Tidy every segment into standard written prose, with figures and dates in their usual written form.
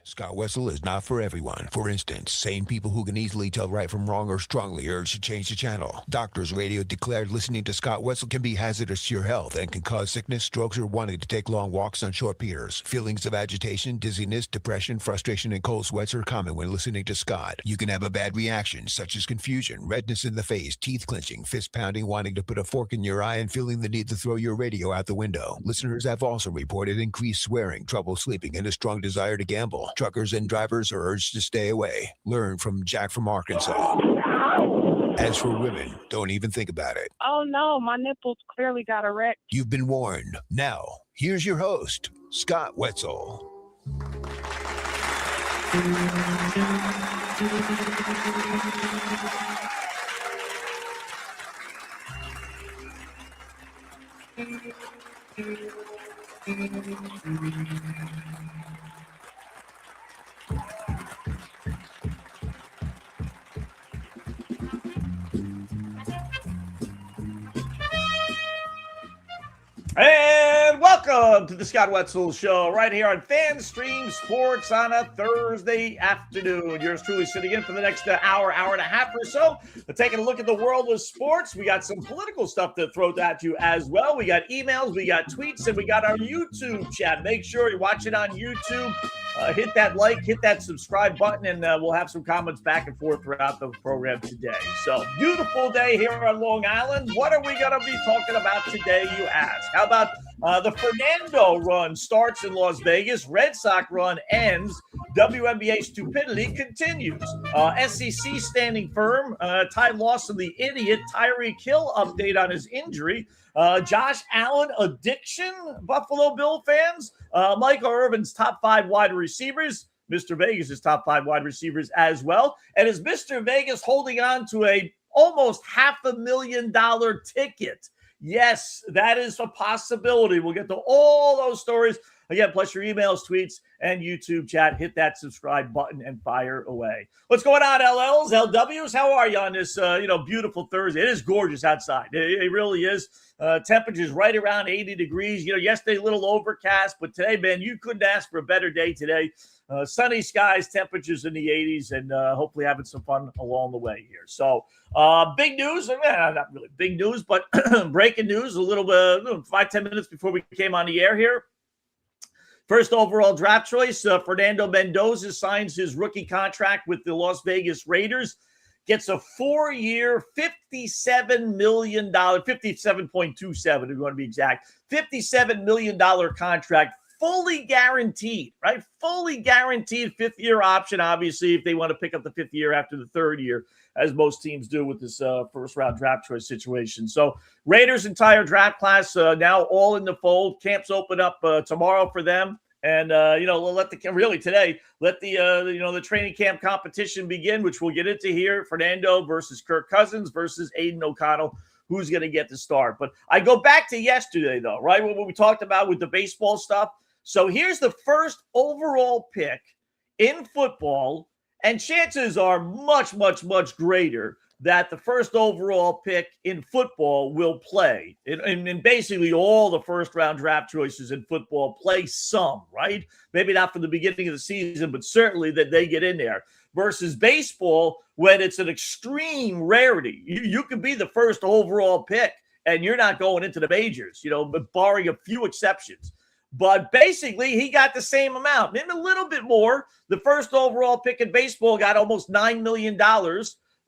Scott Wetzel is not for everyone. For instance, sane people who can easily tell right from wrong or strongly urge to change the channel. Doctors Radio declared listening to Scott Wetzel can be hazardous to your health and can cause sickness, strokes, or wanting to take long walks on short piers. Feelings of agitation, dizziness, depression, frustration, and cold sweats are common when listening to Scott. You can have a bad reaction, such as confusion, redness in the face, teeth clenching, fist pounding, wanting to put a fork in your eye, and feeling the need to throw your radio out the window. Listeners have also reported increased swearing, trouble sleeping, and a strong desire to gamble. Truckers and drivers are urged to stay away. Learn from Jack from Arkansas. As for women, don't even think about it. Oh no, my nipples clearly got erect. You've been warned. Now, here's your host, Scott Wetzel. And welcome to the Scott Wetzel Show right here on FanStream Sports on a Thursday afternoon. Yours truly sitting in for the next hour and a half or so. Taking a look at the world of sports. We got some political stuff to throw at you as well. We got emails, we got tweets, and we got our YouTube chat. Make sure you watch it on YouTube. Hit that like, hit that subscribe button, and we'll have some comments back and forth throughout the program today. So, beautiful day here on Long Island. What are we going to be talking about today, you ask? How about the Fernando run starts in Las Vegas, Red Sox run ends, WNBA stupidity continues. SEC standing firm, Ty Lawson, the idiot, Tyreek Hill update on his injury, Josh Allen addiction, Buffalo Bill fans, Michael Irvin'S top 5 wide receivers, Mr. Vegas' top 5 wide receivers as well, and is Mr. Vegas holding on to a almost $500,000 ticket? Yes, that is a possibility. We'll get to all those stories. Again, plus your emails, tweets, and YouTube chat. Hit that subscribe button and fire away. What's going on, LLs, LWs? How are you on this, beautiful Thursday? It is gorgeous outside. It really is. Temperatures right around 80 degrees. Yesterday a little overcast, but today, man, you couldn't ask for a better day today. Sunny skies, temperatures in the 80s, and hopefully having some fun along the way here. So, big news, not really big news, but breaking news a little bit, 5-10 minutes before we came on the air here. First overall draft choice, Fernando Mendoza signs his rookie contract with the Las Vegas Raiders. Gets a 4-year, $57 million, 57.27 to to be exact, $57 million contract, fully guaranteed, right? Fully guaranteed 5th-year option, obviously, if they want to pick up the 5th year after the 3rd year, as most teams do with this first-round draft choice situation. So Raiders' entire draft class now all in the fold. Camps open up tomorrow for them. And, let the training camp competition begin, which we'll get into here. Fernando versus Kirk Cousins versus Aiden O'Connell. Who's going to get the start? But I go back to yesterday, though, right? What we talked about with the baseball stuff. So here's the first overall pick in football. And chances are much, much, much greater that the first overall pick in football will play. And basically all the first-round draft choices in football play some, right? Maybe not from the beginning of the season, but certainly that they get in there. Versus baseball, when it's an extreme rarity. You could be the first overall pick, and you're not going into the majors, but barring a few exceptions. But basically, he got the same amount, maybe a little bit more. The first overall pick in baseball got almost $9 million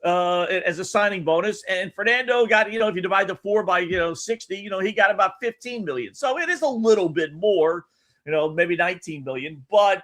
as a signing bonus. And Fernando got, if you divide the 4 by, 60, he got about 15 million. So it is a little bit more, maybe 19 million. But,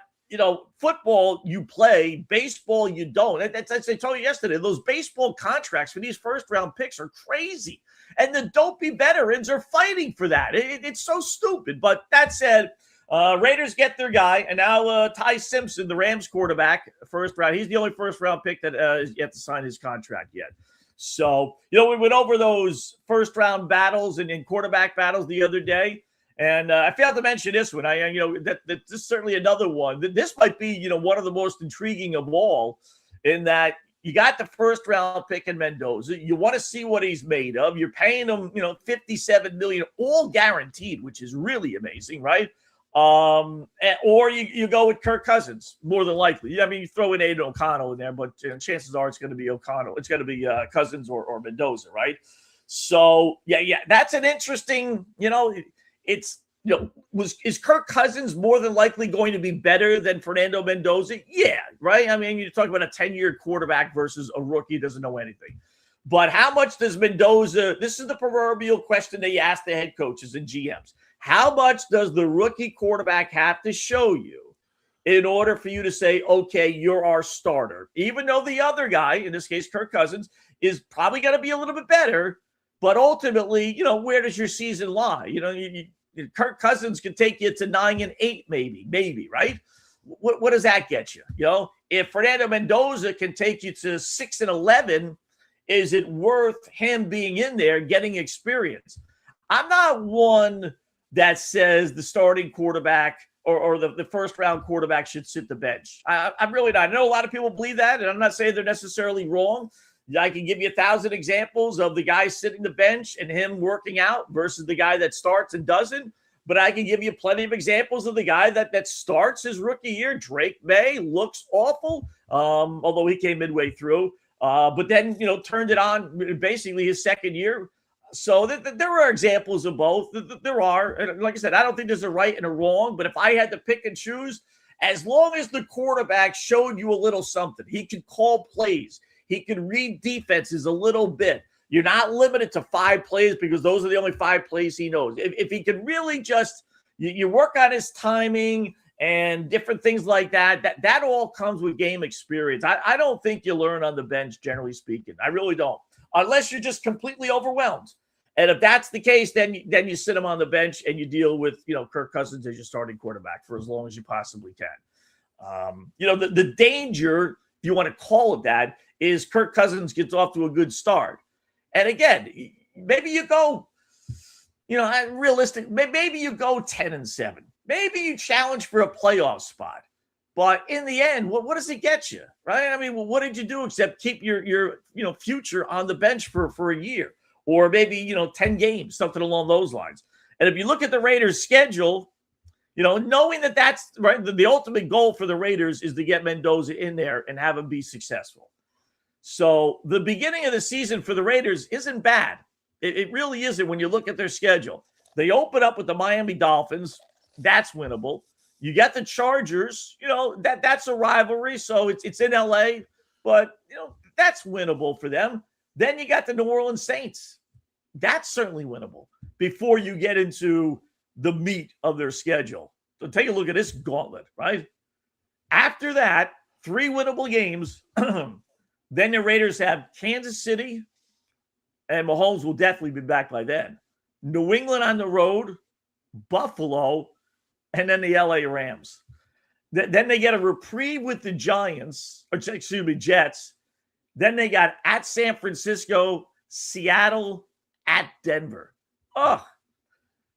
football you play, baseball you don't. That's I told you yesterday, those baseball contracts for these first-round picks are crazy. And the don't be veterans are fighting for that. It's so stupid. But that said, Raiders get their guy. And now Ty Simpson, the Rams quarterback, first round. He's the only first-round pick that is yet to sign his contract yet. So, we went over those first-round battles and quarterback battles the other day. And I failed to mention this one. That this is certainly another one. This might be, one of the most intriguing of all, in that you got the first round pick in Mendoza. You want to see what he's made of. You're paying him, $57 million, all guaranteed, which is really amazing, right? Or you go with Kirk Cousins, more than likely. I mean, you throw in Aiden O'Connell in there, but chances are it's going to be O'Connell. It's going to be Cousins or Mendoza, right? So, yeah, that's an interesting, is Kirk Cousins more than likely going to be better than Fernando Mendoza? Yeah, right? I mean, you're talking about a 10-year quarterback versus a rookie who doesn't know anything. But how much does Mendoza – this is the proverbial question that you ask the head coaches and GMs. How much does the rookie quarterback have to show you in order for you to say, okay, you're our starter? Even though the other guy, in this case Kirk Cousins, is probably going to be a little bit better, but ultimately, where does your season lie? Kirk Cousins can take you to 9-8 maybe, right? What does that get you? If Fernando Mendoza can take you to 6-11, is it worth him being in there getting experience? I'm not one that says the starting quarterback or the first-round quarterback should sit the bench. I'm really not. I know a lot of people believe that, and I'm not saying they're necessarily wrong. I can give you 1,000 examples of the guy sitting the bench and him working out versus the guy that starts and doesn't. But I can give you plenty of examples of the guy that starts his rookie year. Drake May looks awful, although he came midway through. But then, turned it on basically his second year. So there are examples of both. There are. And like I said, I don't think there's a right and a wrong. But if I had to pick and choose, as long as the quarterback showed you a little something, he could call plays, he could read defenses a little bit. You're not limited to 5 plays because those are the only 5 plays he knows. If he could really just you work on his timing and different things like that all comes with game experience. I don't think you learn on the bench, generally speaking. I really don't, unless you're just completely overwhelmed. And if that's the case, then you sit him on the bench and you deal with Kirk Cousins as your starting quarterback for as long as you possibly can. The danger, if you want to call it that, is Kirk Cousins gets off to a good start. And again, maybe you go, realistic. Maybe you go 10-7. Maybe you challenge for a playoff spot. But in the end, what does it get you, right? I mean, what did you do except keep your future on the bench for a year or maybe 10 games, something along those lines? And if you look at the Raiders' schedule, knowing that's right, the ultimate goal for the Raiders is to get Mendoza in there and have him be successful. So the beginning of the season for the Raiders isn't bad. It really isn't when you look at their schedule. They open up with the Miami Dolphins. That's winnable. You got the Chargers. That's a rivalry, so it's in L.A., but, that's winnable for them. Then you got the New Orleans Saints. That's certainly winnable before you get into the meat of their schedule. So take a look at this gauntlet, right? After that, 3 winnable games. Then the Raiders have Kansas City, and Mahomes will definitely be back by then. New England on the road, Buffalo, and then the LA Rams. Then they get a reprieve with the Jets. Then they got at San Francisco, Seattle, at Denver.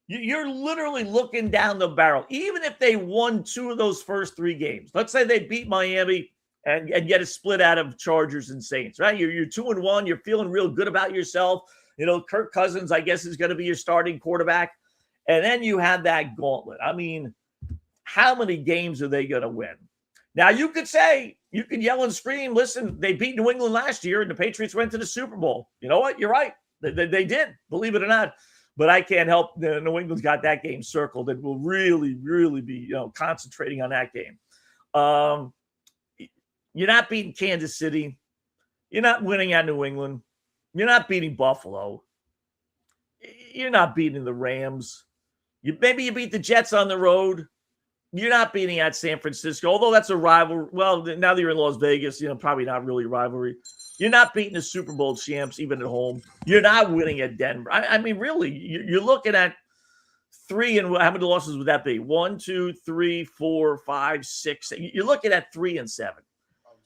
You're literally looking down the barrel. Even if they won 2 of those first 3 games, let's say they beat Miami and get a split out of Chargers and Saints, right? You're 2-1. You're feeling real good about yourself. Kirk Cousins, I guess, is going to be your starting quarterback. And then you have that gauntlet. I mean, how many games are they going to win? Now, you could yell and scream, listen, they beat New England last year and the Patriots went to the Super Bowl. You know what? You're right. They did, believe it or not. But I can't help. New England's got that game circled and will really, really be concentrating on that game. You're not beating Kansas City. You're not winning at New England. You're not beating Buffalo. You're not beating the Rams. Maybe you beat the Jets on the road. You're not beating at San Francisco, although that's a rival. Well, now that you're in Las Vegas, probably not really a rivalry. You're not beating the Super Bowl champs even at home. You're not winning at Denver. I mean, really, you're looking at 3, and how many losses would that be? 1, 2, 3, 4, 5, 6. You're looking at 3-7.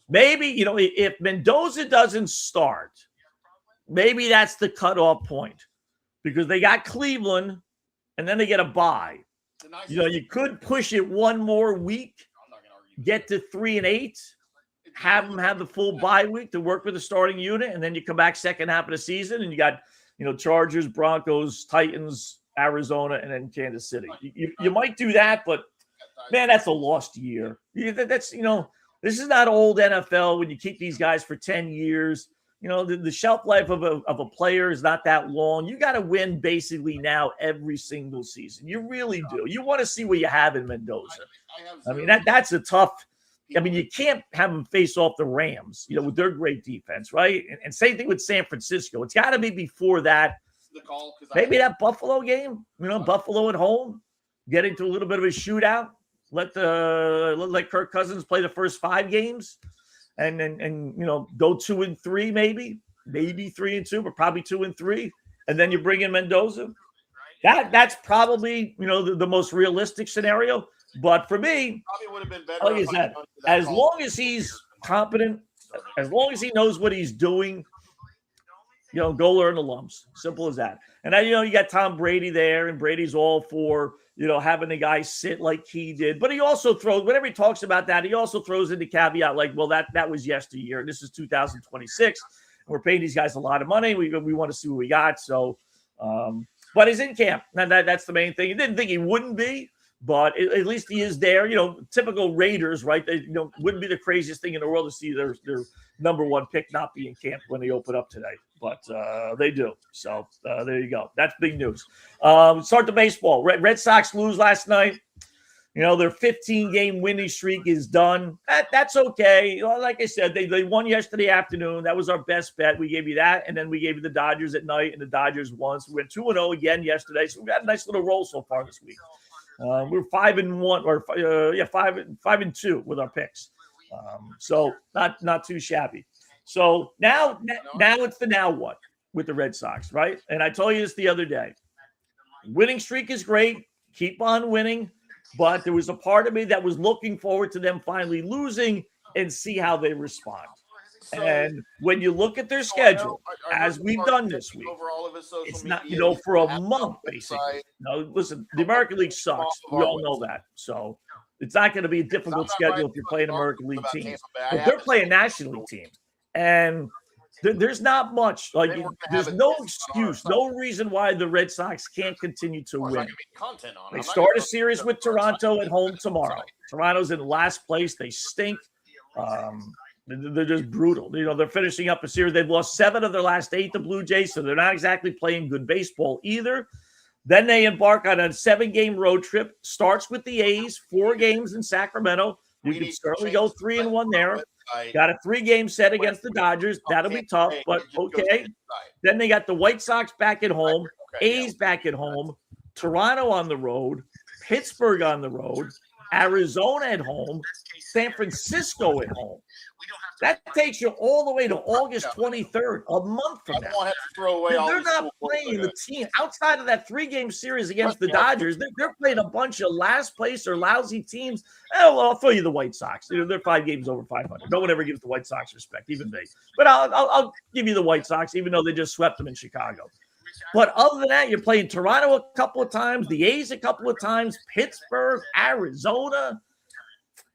Maybe, if Mendoza doesn't start, maybe that's the cutoff point because they got Cleveland and then they get a bye. You could push it 1 more week, get to 3-8, have them have the full bye week to work with the starting unit, and then you come back second half of the season and you got, Chargers, Broncos, Titans, Arizona, and then Kansas City. You might do that, but man, that's a lost year. That's this is not old NFL when you keep these guys for 10 years. The shelf life of a player is not that long. You got to win basically now every single season. You really do. You want to see what you have in Mendoza. I mean, that's a tough. I mean, you can't have them face off the Rams, with their great defense, right? And same thing with San Francisco. It's got to be before that. Maybe that Buffalo game, Buffalo at home, get into a little bit of a shootout. Let Kirk Cousins play the first 5 games. And go 2-3, maybe 3-2, but probably 2-3, and then you bring in Mendoza. That's probably the most realistic scenario. But for me, probably would have been better. Like I said, as long as he's competent, as long as he knows what he's doing, go learn the lumps. Simple as that. And now you got Tom Brady there, and Brady's all for having the guy sit like he did. But he also throws, whenever he talks about that, he also throws in the caveat like, well, that was yesteryear. This is 2026. And we're paying these guys a lot of money. We want to see what we got. So, but he's in camp. And that's the main thing. He didn't think he wouldn't be, but at least he is there. Typical Raiders, right? They wouldn't be the craziest thing in the world to see their number 1 pick not be in camp when they open up today. But they do. So there you go. That's big news. Start the baseball. Red Sox lose last night. Their 15-game winning streak is done. That's okay. Like I said, they won yesterday afternoon. That was our best bet. We gave you that, and then we gave you the Dodgers at night, and the Dodgers won. So we went 2-0 again yesterday. So we got a nice little roll so far this week. We're 5-1 or 5-2 with our picks. So not too shabby. So now it's the now what with the Red Sox, right? And I told you this the other day. Winning streak is great. Keep on winning. But there was a part of me that was looking forward to them finally losing and see how they respond. And when you look at their schedule, as we've done this week, it's not, for a month, basically. Listen, the American League sucks. We all know that. So it's not going to be a difficult schedule if you're playing American League teams. But they're playing National League team. And there's not much. There's no excuse, no reason why the Red Sox can't continue to win. They start a series with Toronto at home tomorrow. Toronto's in last place. They stink. They're just brutal. They're finishing up a series. They've lost 7 of their last 8 to Blue Jays, so they're not exactly playing good baseball either. Then they embark on a 7-game road trip. Starts with the A's, 4 games in Sacramento. You could certainly go 3-1 there. Got a 3-game set against the Dodgers. That'll be tough, but okay. Then they got the White Sox back at home, A's back at home, Toronto on the road, Pittsburgh on the road, Arizona at home, San Francisco at home. That takes you all the way to August 23rd, a month from now. They're not playing the team outside of that 3-game series against the Dodgers. They're playing a bunch of last place or lousy teams. Oh, well, I'll throw you the White Sox. They're 5 games over 500. No one ever gives the White Sox respect, even they. But I'll give you the White Sox, even though they just swept them in Chicago. But other than that, you're playing Toronto a couple of times, the A's a couple of times, Pittsburgh, Arizona.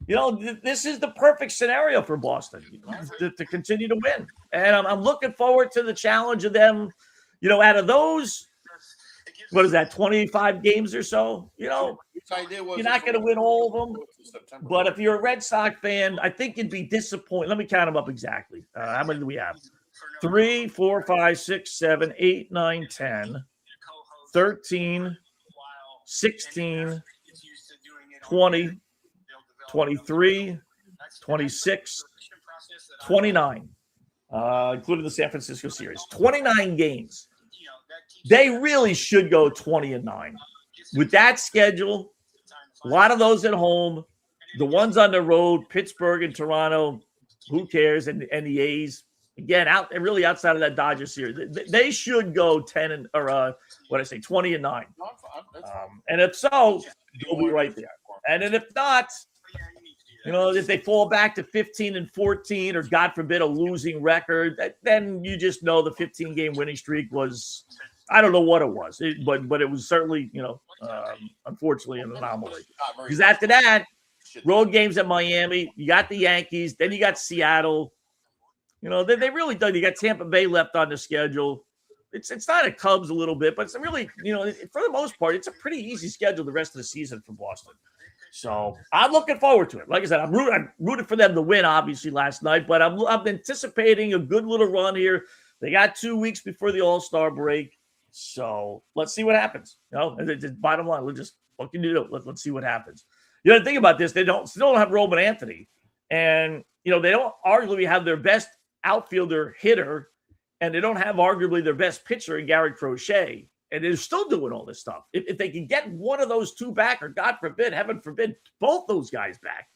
This is the perfect scenario for Boston to continue to win. And I'm looking forward to the challenge of them, out of those, what is that, 25 games or so? You're not going to win all of them. But if you're a Red Sox fan, I think you'd be disappointed. Let me count them up exactly. How many do we have? 3, 4, 5, 6, 7, 8, 9, 10, 13, 16, 20, 23, 26, 29, including the San Francisco series. 29 games. They really should go 20-9. With that schedule, a lot of those at home, the ones on the road, Pittsburgh and Toronto, who cares? And the A's, again, really outside of that Dodgers series, they should go 20-9. And if so, they'll be right there. And then if not, if they fall back to 15-14 or God forbid a losing record, then you just know the 15-game winning streak was, I don't know what it was, but it was certainly, unfortunately an anomaly. Because after that, road games at Miami, you got the Yankees, then you got Seattle. They really done. You got Tampa Bay left on the schedule. it's not a Cubs a little bit, but it's really, for the most part, it's a pretty easy schedule the rest of the season for Boston. So I'm looking forward to it. Like I said, I'm rooted for them to win, obviously, last night, but I'm anticipating a good little run here. They got 2 weeks before the All-Star break, so let's see what happens. Bottom line, what can you do? Let's see what happens. The thing about this, they still don't have Roman Anthony, and they don't arguably have their best outfielder hitter, and they don't have arguably their best pitcher in Garrett Crochet. And they're still doing all this stuff. If they can get one of those two back, or God forbid, heaven forbid, both those guys back.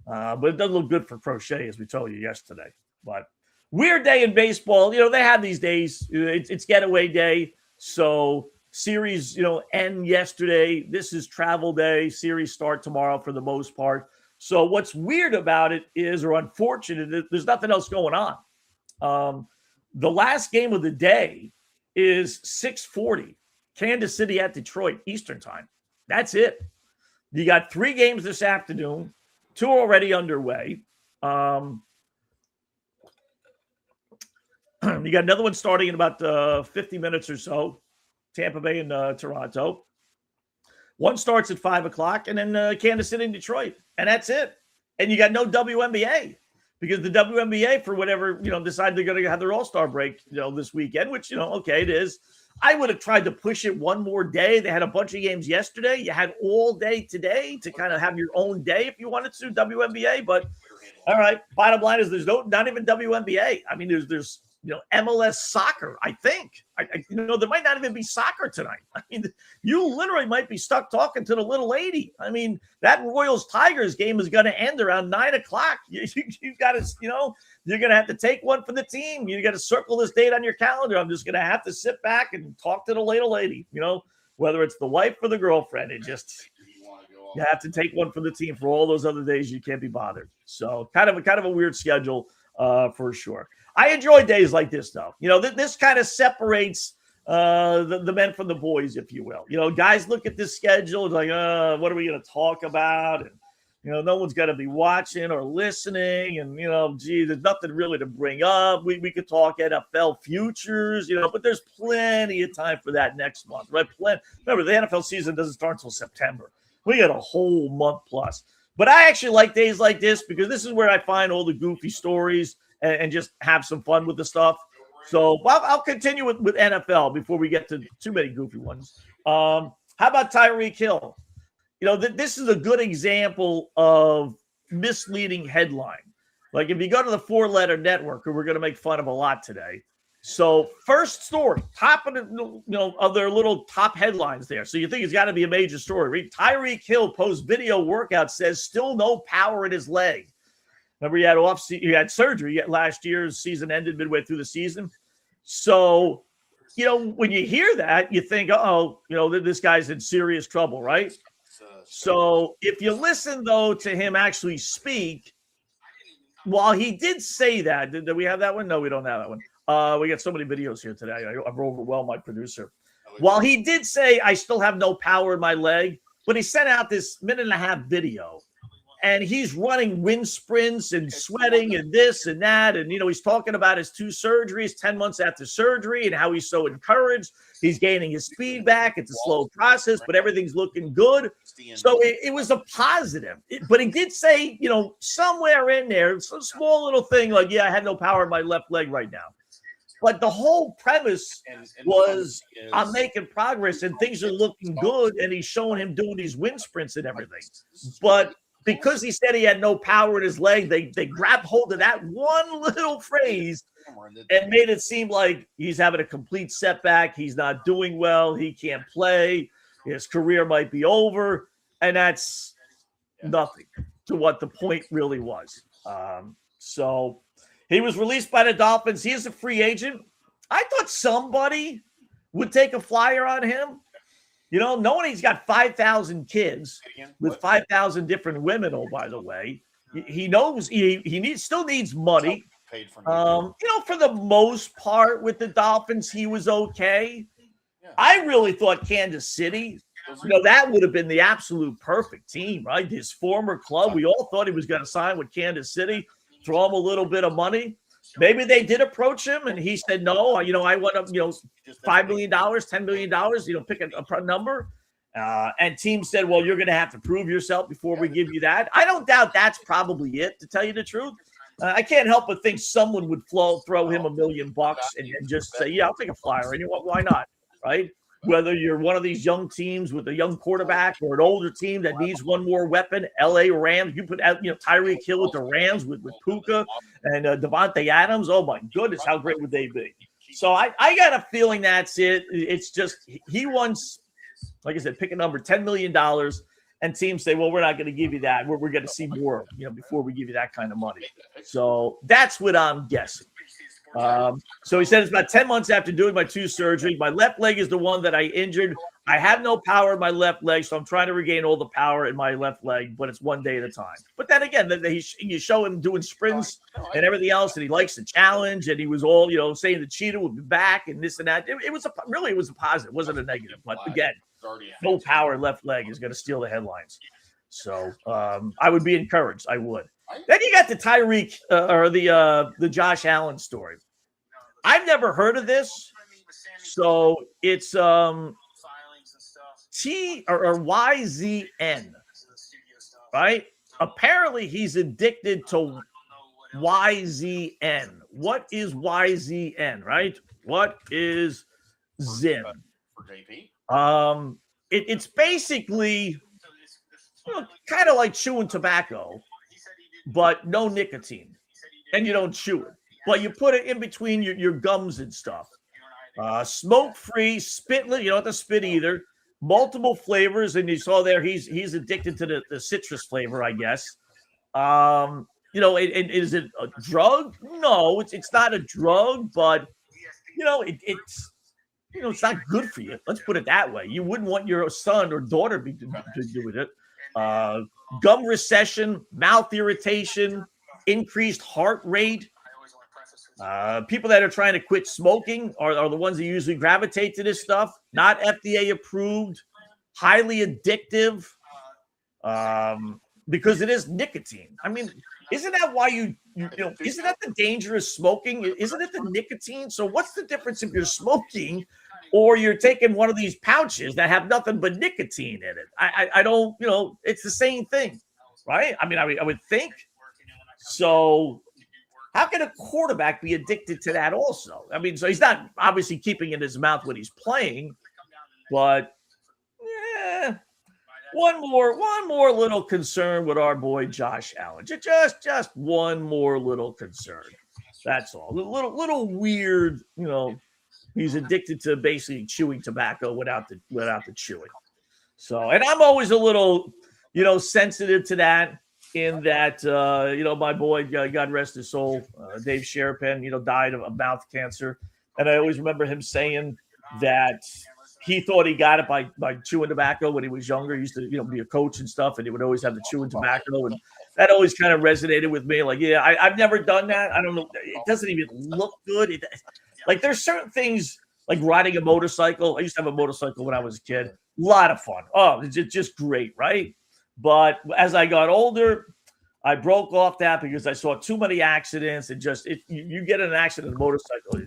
But it doesn't look good for Crochet, as we told you yesterday. But weird day in baseball. They have these days. It's getaway day. So series, end yesterday. This is travel day. Series start tomorrow for the most part. So what's weird about it is, or unfortunate, there's nothing else going on. The last game of the day is 6:40, Kansas City at Detroit, Eastern time. That's it. You got 3 games this afternoon, 2 already underway. You got another one starting in about 50 minutes or so, Tampa Bay and Toronto. One starts at 5 o'clock, and then Kansas City and Detroit, and that's it. And you got no WNBA. Because the WNBA, for whatever, decide they're going to have their All-Star break, this weekend, which, okay, it is. I would have tried to push it one more day. They had a bunch of games yesterday. You had all day today to kind of have your own day if you wanted to, WNBA. But, all right, bottom line is there's not even WNBA. I mean, there's MLS soccer, I think. There might not even be soccer tonight. I mean, you literally might be stuck talking to the little lady. I mean, that Royals-Tigers game is going to end around 9 o'clock. You got to, you're going to have to take one for the team. You got to circle this date on your calendar. I'm just going to have to sit back and talk to the little lady, whether it's the wife or the girlfriend. You have to take one for the team. For all those other days, you can't be bothered. So kind of a weird schedule for sure. I enjoy days like this, though. This kind of separates the men from the boys, if you will. Guys look at this schedule, like, what are we going to talk about? And, no one's going to be watching or listening. And, there's nothing really to bring up. We could talk NFL futures, but there's plenty of time for that next month, right? Remember, the NFL season doesn't start until September. We got a whole month plus. But I actually like days like this because this is where I find all the goofy stories and just have some fun with the stuff. So I'll continue with NFL before we get to too many goofy ones. How about Tyreek Hill? This is a good example of misleading headline. Like if you go to the 4-letter network, who we're going to make fun of a lot today. So first story, top of of their little top headlines there. So you think it's got to be a major story. Read Tyreek Hill posts video workout, says still no power in his leg. Remember, you had surgery last year's season ended midway through the season. So, when you hear that, you think, this guy's in serious trouble, right? So if you listen, though, to him actually speak, while he did say that, did we have that one? No, we don't have that one. We got so many videos here today. I've overwhelmed my producer. While he did say, I still have no power in my leg, but he sent out this 1.5-minute video. And he's running wind sprints and sweating and this and that. And, he's talking about his 2 surgeries 10 months after surgery and how he's so encouraged. He's gaining his speed back. It's a slow process, but everything's looking good. So it was a positive. But he did say, somewhere in there, some small little thing like, I have no power in my left leg right now. But the whole premise was I'm making progress and things are looking good. And he's showing him doing these wind sprints and everything. But because he said he had no power in his leg, they grabbed hold of that one little phrase and made it seem like he's having a complete setback. He's not doing well. He can't play. His career might be over. And that's nothing to what the point really was. So he was released by the Dolphins. He is a free agent. I thought somebody would take a flyer on him. Knowing he's got 5,000 kids with 5,000 different women, by the way, he knows he still needs money. For the most part with the Dolphins, he was okay. I really thought Kansas City, that would have been the absolute perfect team, right? His former club. We all thought he was going to sign with Kansas City, throw him a little bit of money. Maybe they did approach him and he said, no, I want up, $5 million, $10 million, pick a number. And teams said, well, you're going to have to prove yourself before we give you that. I don't doubt that's probably it, to tell you the truth. I can't help but think someone would throw him $1 million and just say, yeah, I'll take a flyer. And why not? Right? Whether you're one of these young teams with a young quarterback or an older team that needs one more weapon, LA Rams, you put out, Tyreek Hill with the Rams with Puka and Devontae Adams. Oh my goodness, how great would they be? So I got a feeling that's it. It's just he wants, like I said, pick a number, $10 million, and teams say, well, we're not going to give you that. We're going to see more, before we give you that kind of money. So that's what I'm guessing. So he said it's about 10 months after doing my 2 surgery. My left leg is the one that I injured. I have no power in my left leg, so I'm trying to regain all the power in my left leg, but it's one day at a time. But then again, you show him doing sprints and everything else, and he likes the challenge, and he was all, saying the cheetah would be back and this and that. It was a positive. It wasn't a negative. But again, no power in left leg is going to steal the headlines. So I would be encouraged. I would. Then you got the Tyreek or the Josh Allen story. I've never heard of this, so it's T or YZN, right? Apparently, he's addicted to YZN. What is YZN, right? What is Zin? It's basically kind of like chewing tobacco, but no nicotine, and you don't chew it, but you put it in between your gums and stuff. Smoke-free, spitless. You don't have to spit either. Multiple flavors, and you saw there he's addicted to the citrus flavor, I guess. And is it a drug? No, it's not a drug, but it's not good for you. Let's put it that way. You wouldn't want your son or daughter to do with it. Gum recession, mouth irritation, increased heart rate. People that are trying to quit smoking are the ones that usually gravitate to this stuff. Not FDA approved, highly addictive, because it is nicotine. I mean, isn't that why isn't that the danger of smoking? Isn't it the nicotine? So what's the difference if you're smoking or you're taking one of these pouches that have nothing but nicotine in it? I don't, it's the same thing, right? I mean, I would think. So how can a quarterback be addicted to that also? I mean, so he's not obviously keeping it in his mouth when he's playing, but one more little concern with our boy Josh Allen. Just one more little concern. That's all. A little weird, he's addicted to basically chewing tobacco without the chewing. So, and I'm always a little, sensitive to that. In that, my boy, God rest his soul, Dave Sherpen, died of mouth cancer. And I always remember him saying that he thought he got it by chewing tobacco when he was younger. He used to, be a coach and stuff, and he would always have the chewing tobacco. And that always kind of resonated with me. Like, yeah, I've never done that. I don't know. It doesn't even look good. Like, there's certain things, like riding a motorcycle. I used to have a motorcycle when I was a kid. A lot of fun. Oh, it's just great, right? But as I got older, I broke off that because I saw too many accidents. And you get in an accident on a motorcycle,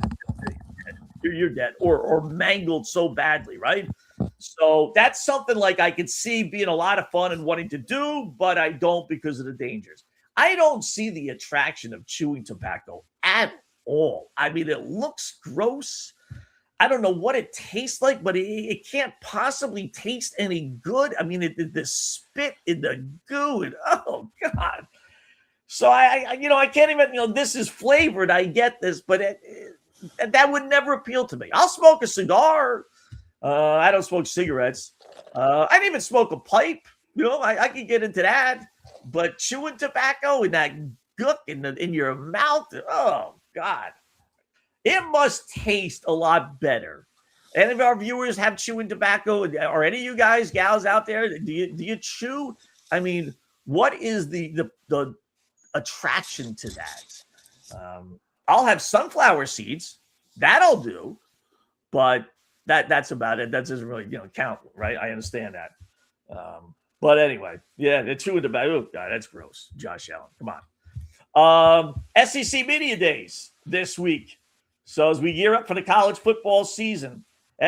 you're dead or mangled so badly, right? So that's something like I could see being a lot of fun and wanting to do, but I don't because of the dangers. I don't see the attraction of chewing tobacco at all. I mean, it looks gross. I don't know what it tastes like, but it can't possibly taste any good. I mean, the spit in the goo, and oh God. So I can't even, this is flavored. I get this, but that would never appeal to me. I'll smoke a cigar. I don't smoke cigarettes. I didn't even smoke a pipe. I can get into that, but chewing tobacco and that gook in your mouth. Oh God. It must taste a lot better. Any of our viewers have chewing tobacco? Are any of you guys, gals out there? Do you chew? I mean, what is the attraction to that? I'll have sunflower seeds. That'll do. But that's about it. That doesn't really count, right? I understand that. But anyway, yeah, the chewing tobacco. Oh God, that's gross. Josh Allen, come on. SEC Media Days this week. So as we gear up for the college football season,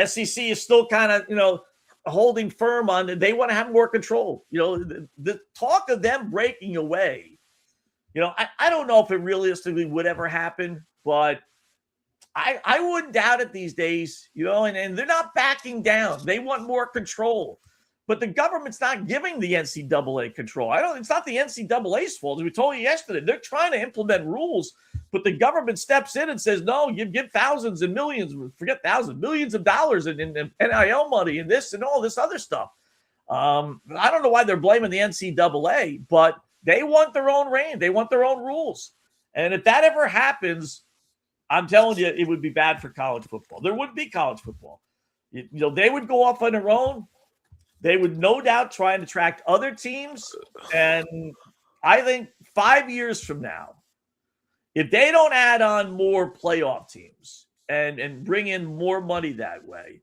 SEC is still kind of, holding firm on it. They want to have more control. The talk of them breaking away, I don't know if it realistically would ever happen, but I wouldn't doubt it these days, and they're not backing down. They want more control. But the government's not giving the NCAA control. It's not the NCAA's fault. As we told you yesterday, they're trying to implement rules, but the government steps in and says, no, you give thousands and millions, forget thousands, millions of dollars in NIL money and this and all this other stuff. I don't know why they're blaming the NCAA, but they want their own reign. They want their own rules. And if that ever happens, I'm telling you, it would be bad for college football. There wouldn't be college football. They would go off on their own. They would no doubt try and attract other teams. And I think 5 years from now, if they don't add on more playoff teams and bring in more money that way,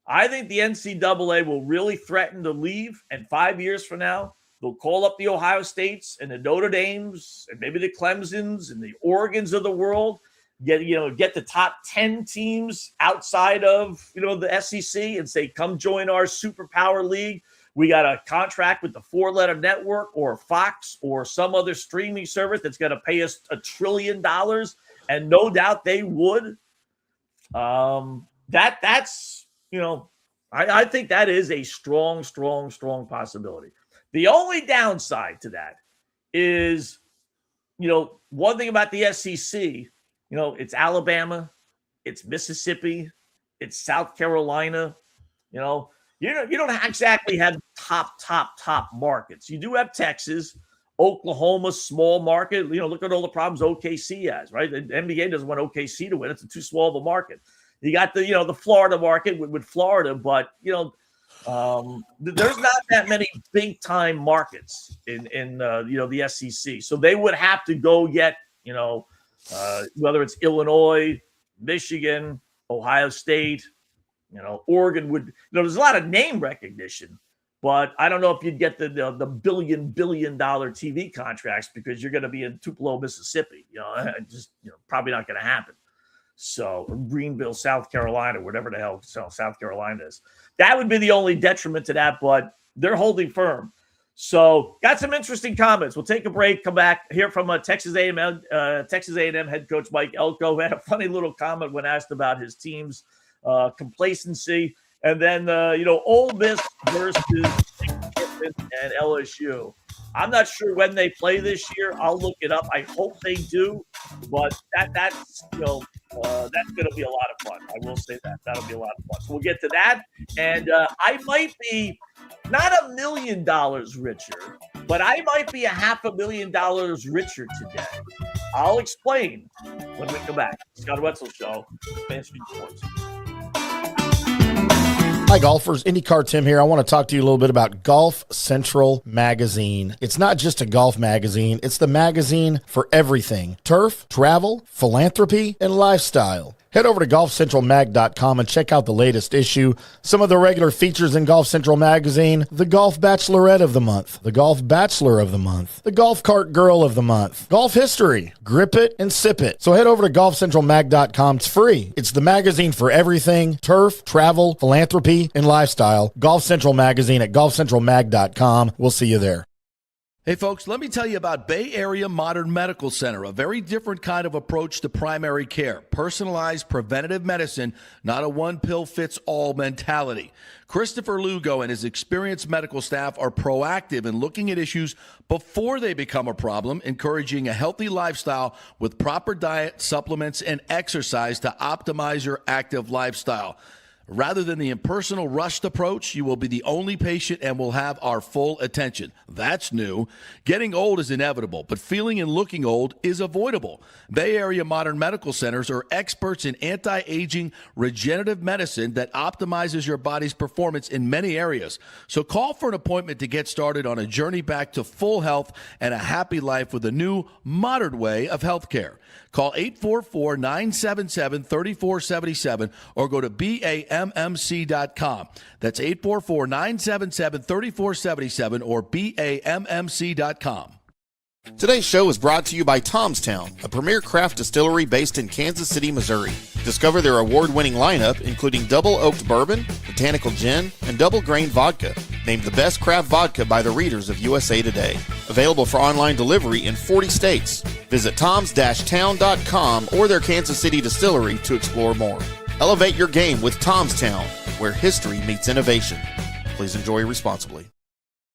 I think the NCAA will really threaten to leave. And 5 years from now, they'll call up the Ohio States and the Notre Dames and maybe the Clemsons and the Oregons of the world, get the top 10 teams outside of, the SEC and say, come join our superpower league. We got a contract with the 4-letter network or Fox or some other streaming service that's going to pay us $1 trillion. And no doubt they would. That's I think that is a strong possibility. The only downside to that is, one thing about the SEC, it's Alabama, it's Mississippi, it's South Carolina. You don't exactly have top markets. You do have Texas, Oklahoma, small market. Look at all the problems OKC has, right? The NBA doesn't want OKC to win. It's too small of a market. You got the Florida market with Florida, but there's not that many big time markets in the SEC. So they would have to go get whether it's Illinois, Michigan, Ohio State, Oregon would. There's a lot of name recognition, but I don't know if you'd get the billion dollar TV contracts because you're going to be in Tupelo, Mississippi. Probably not going to happen. So Greenville, South Carolina, whatever the hell South Carolina is. That would be the only detriment to that, but they're holding firm. So got some interesting comments. We'll take a break, come back, hear from Texas A&M head coach Mike Elko, who had a funny little comment when asked about his team's complacency. And then, Ole Miss versus and LSU. I'm not sure when they play this year. I'll look it up. I hope they do, but that's going to be a lot of fun. I will say that. That'll be a lot of fun. So we'll get to that. And I might be not $1 million richer, but I might be $500,000 richer today. I'll explain when we come back. Scott Wetzel Show, Fantasy Sports. Hi, golfers. IndyCar Tim here. I want to talk to you a little bit about Golf Central Magazine. It's not just a golf magazine. It's the magazine for everything. Turf, travel, philanthropy, and lifestyle. Head over to golfcentralmag.com and check out the latest issue. Some of the regular features in Golf Central Magazine: the Golf Bachelorette of the Month, the Golf Bachelor of the Month, the Golf Cart Girl of the Month, Golf History, Grip It and Sip It. So head over to golfcentralmag.com. It's free. It's the magazine for everything: turf, travel, philanthropy, and lifestyle. Golf Central Magazine at golfcentralmag.com. We'll see you there. Hey, folks, let me tell you about Bay Area Modern Medical Center, a very different kind of approach to primary care. Personalized preventative medicine, not a one-pill-fits-all mentality. Christopher Lugo and his experienced medical staff are proactive in looking at issues before they become a problem, encouraging a healthy lifestyle with proper diet, supplements, and exercise to optimize your active lifestyle. Rather than the impersonal, rushed approach, you will be the only patient and will have our full attention. That's new. Getting old is inevitable, but feeling and looking old is avoidable. Bay Area Modern Medical Centers are experts in anti-aging regenerative medicine that optimizes your body's performance in many areas. So call for an appointment to get started on a journey back to full health and a happy life with a new, modern way of healthcare. Call 844-977-3477 or go to BAMMC.com. That's 844-977-3477 or BAMMC.com. Today's show is brought to you by Tomstown, a premier craft distillery based in Kansas City, Missouri. Discover their award-winning lineup, including double oaked bourbon, botanical gin, and double grain vodka. Named the best craft vodka by the readers of USA Today. Available for online delivery in 40 states. Visit toms-town.com or their Kansas City distillery to explore more. Elevate your game with Tomstown, where history meets innovation. Please enjoy responsibly.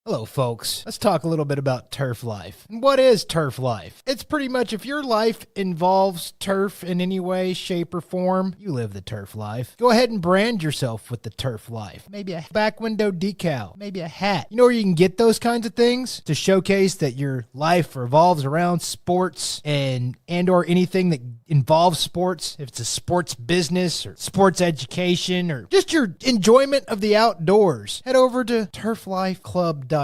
Hello, folks. Let's talk a little bit about turf life. And what is turf life? It's pretty much if your life involves turf in any way, shape, or form, you live the turf life. Go ahead and brand yourself with the turf life. Maybe a back window decal, maybe a hat. You know where you can get those kinds of things? To showcase that your life revolves around sports and or anything that involves sports. If it's a sports business or sports education or just your enjoyment of the outdoors, head over to turflifeclub.com.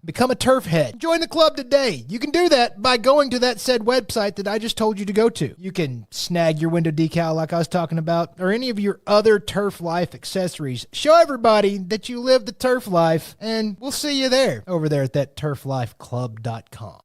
Become a turf head. Join the club today. You can do that by going to that said website that I just told you to go to. You can snag your window decal like I was talking about, or any of your other turf life accessories. Show everybody that you live the turf life, and we'll see you there over there at that turflifeclub.com.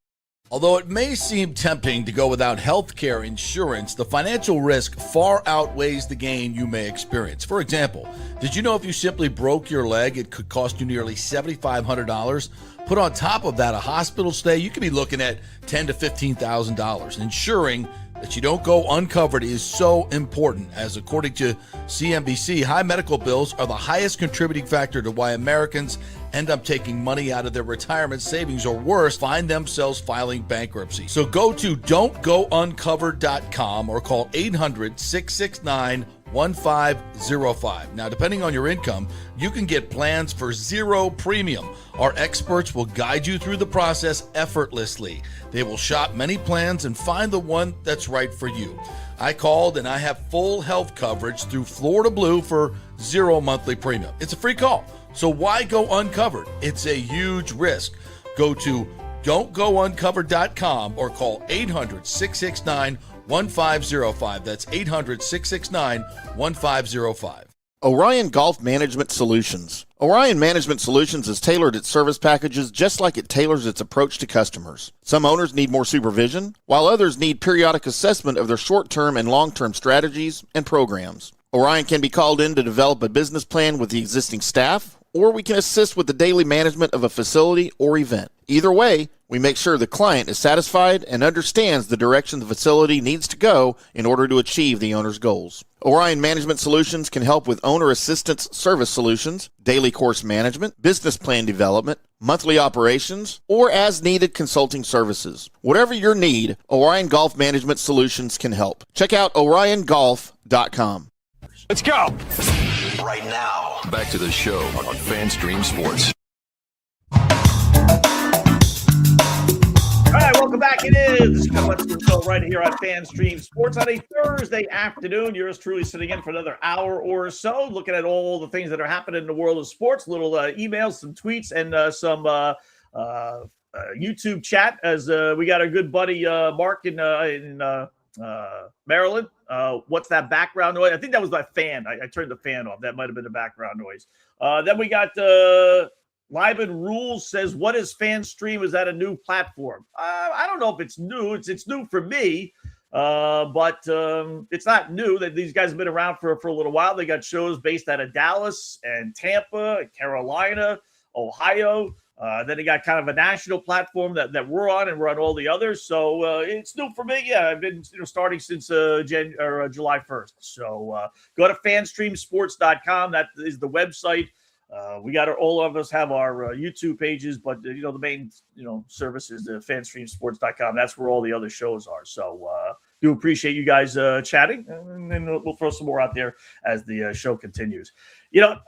Although it may seem tempting to go without health care insurance, the financial risk far outweighs the gain you may experience. For example, did you know if you simply broke your leg, it could cost you nearly $7,500? Put on top of that a hospital stay, you could be looking at $10,000 to $15,000. Ensuring that you don't go uncovered is so important, as according to CNBC, high medical bills are the highest contributing factor to why Americans end up taking money out of their retirement savings, or worse, find themselves filing bankruptcy. So go to don'tgouncovered.com or call 800-669-1505. Now, depending on your income, you can get plans for zero premium. Our experts will guide you through the process effortlessly. They will shop many plans and find the one that's right for you. I called and I have full health coverage through Florida Blue for zero monthly premium. It's a free call. So why go uncovered? It's a huge risk. Go to don'tgouncovered.com or call 800-669-1505. That's 800-669-1505. Orion Golf Management Solutions. Orion Management Solutions has tailored its service packages just like it tailors its approach to customers. Some owners need more supervision, while others need periodic assessment of their short-term and long-term strategies and programs. Orion can be called in to develop a business plan with the existing staff, or we can assist with the daily management of a facility or event. Either way, we make sure the client is satisfied and understands the direction the facility needs to go in order to achieve the owner's goals. Orion Management Solutions can help with owner assistance service solutions, daily course management, business plan development, monthly operations, or as-needed consulting services. Whatever your need, Orion Golf Management Solutions can help. Check out oriongolf.com. Let's go. Right now, back to the show on FanStream Sports. All right, welcome back. It is Scott Wetzel Show right here on FanStream Sports on a Thursday afternoon. Yours truly sitting in for another hour or so, looking at all the things that are happening in the world of sports, little emails, some tweets, and some YouTube chat, as we got our good buddy Mark in Maryland. What's that background noise? I think that was my fan. I turned the fan off. That might have been the background noise. Then we got Liban Rules says, what is FanStream? Is that a new platform? I don't know if it's new. It's new for me, but it's not new. That these guys have been around for a little while. They got shows based out of Dallas and Tampa, Carolina, Ohio. Then they got kind of a national platform that we're on, and we're on all the others. So it's new for me. Yeah, I've been starting since July 1st. So go to fanstreamsports.com. That is the website. We got all of us have our YouTube pages, but the main service is fanstreamsports.com. That's where all the other shows are. So do appreciate you guys chatting, and then we'll throw some more out there as the show continues.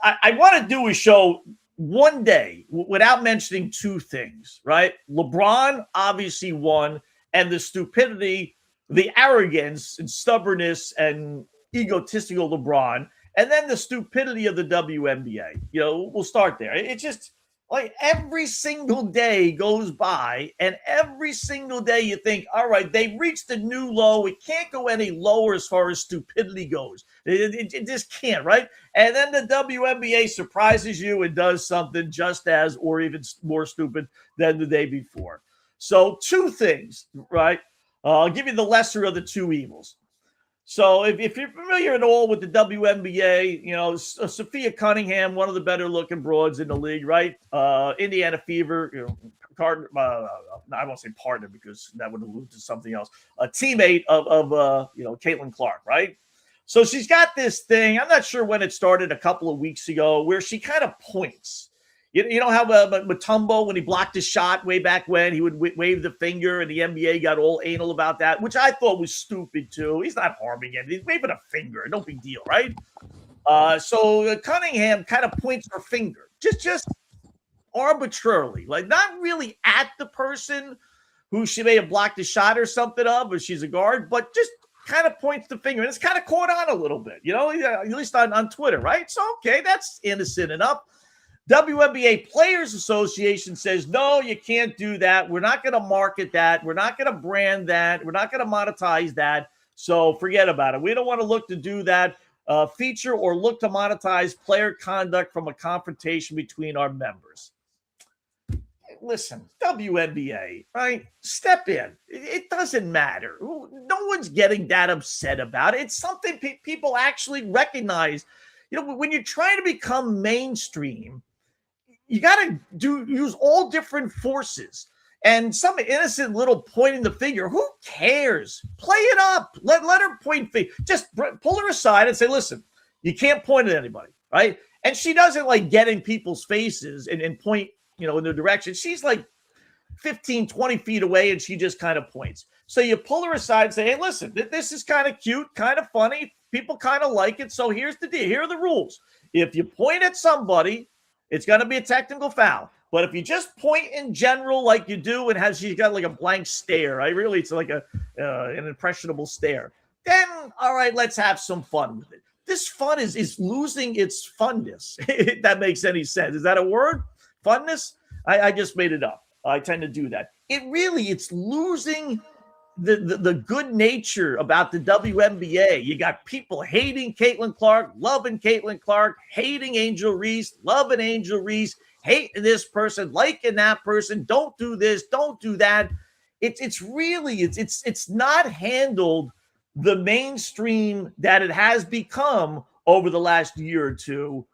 I want to do a show one day without mentioning two things, right? LeBron obviously won, and the stupidity, the arrogance and stubbornness and egotistical LeBron, and then the stupidity of the WNBA. We'll start there. It's just like every single day goes by, and every single day you think, all right, they've reached a new low. It can't go any lower as far as stupidity goes. It just can't, right? And then the WNBA surprises you and does something just as or even more stupid than the day before. So two things, right? I'll give you the lesser of the two evils. So if you're familiar at all with the WNBA, you know, Sophia Cunningham, one of the better looking broads in the league, right? Indiana Fever, you know, I won't say partner because that would allude to something else. A teammate of you know, Caitlin Clark, right? So she's got this thing. I'm not sure when it started, a couple of weeks ago, where she kind of points. You know how Mutombo, when he blocked his shot way back when, he would wave the finger, and the NBA got all anal about that, which I thought was stupid too. He's not harming anything. He's waving a finger. No big deal, right? So Cunningham kind of points her finger, just arbitrarily, like not really at the person who she may have blocked a shot or something of, or she's a guard, but just kind of points the finger. And it's kind of caught on a little bit, you know, at least on Twitter, right? So, okay, that's innocent enough. WNBA Players Association says, no, you can't do that. We're not going to market that. We're not going to brand that. We're not going to monetize that. So forget about it. We don't want to look to do that feature or look to monetize player conduct from a confrontation between our members. Listen, WNBA, right? Step in. It doesn't matter. No one's getting that upset about it. It's something people actually recognize. You know, when you're trying to become mainstream, you got to use all different forces. And some innocent little pointing the finger, who cares? Play it up. Let her point finger. Just pull her aside and say, listen, you can't point at anybody, right? And she doesn't like get in people's faces and point, you know, in their direction. She's like 15, 20 feet away, and she just kind of points. So you pull her aside and say, hey, listen, this is kind of cute, kind of funny. People kind of like it. So here's the deal. Here are the rules. If you point at somebody, it's going to be a technical foul. But if you just point in general like you do and she's got like a blank stare, right? Really, it's like an impressionable stare. Then, all right, let's have some fun with it. This fun is losing its funness, if that makes any sense. Is that a word? Funness? I just made it up. I tend to do that. It's losing the good nature about the WNBA. You got people hating Caitlin Clark, loving Caitlin Clark, hating Angel Reese, loving Angel Reese, hating this person, liking that person. Don't do this, don't do that. It's not handled the mainstream that it has become over the last year or two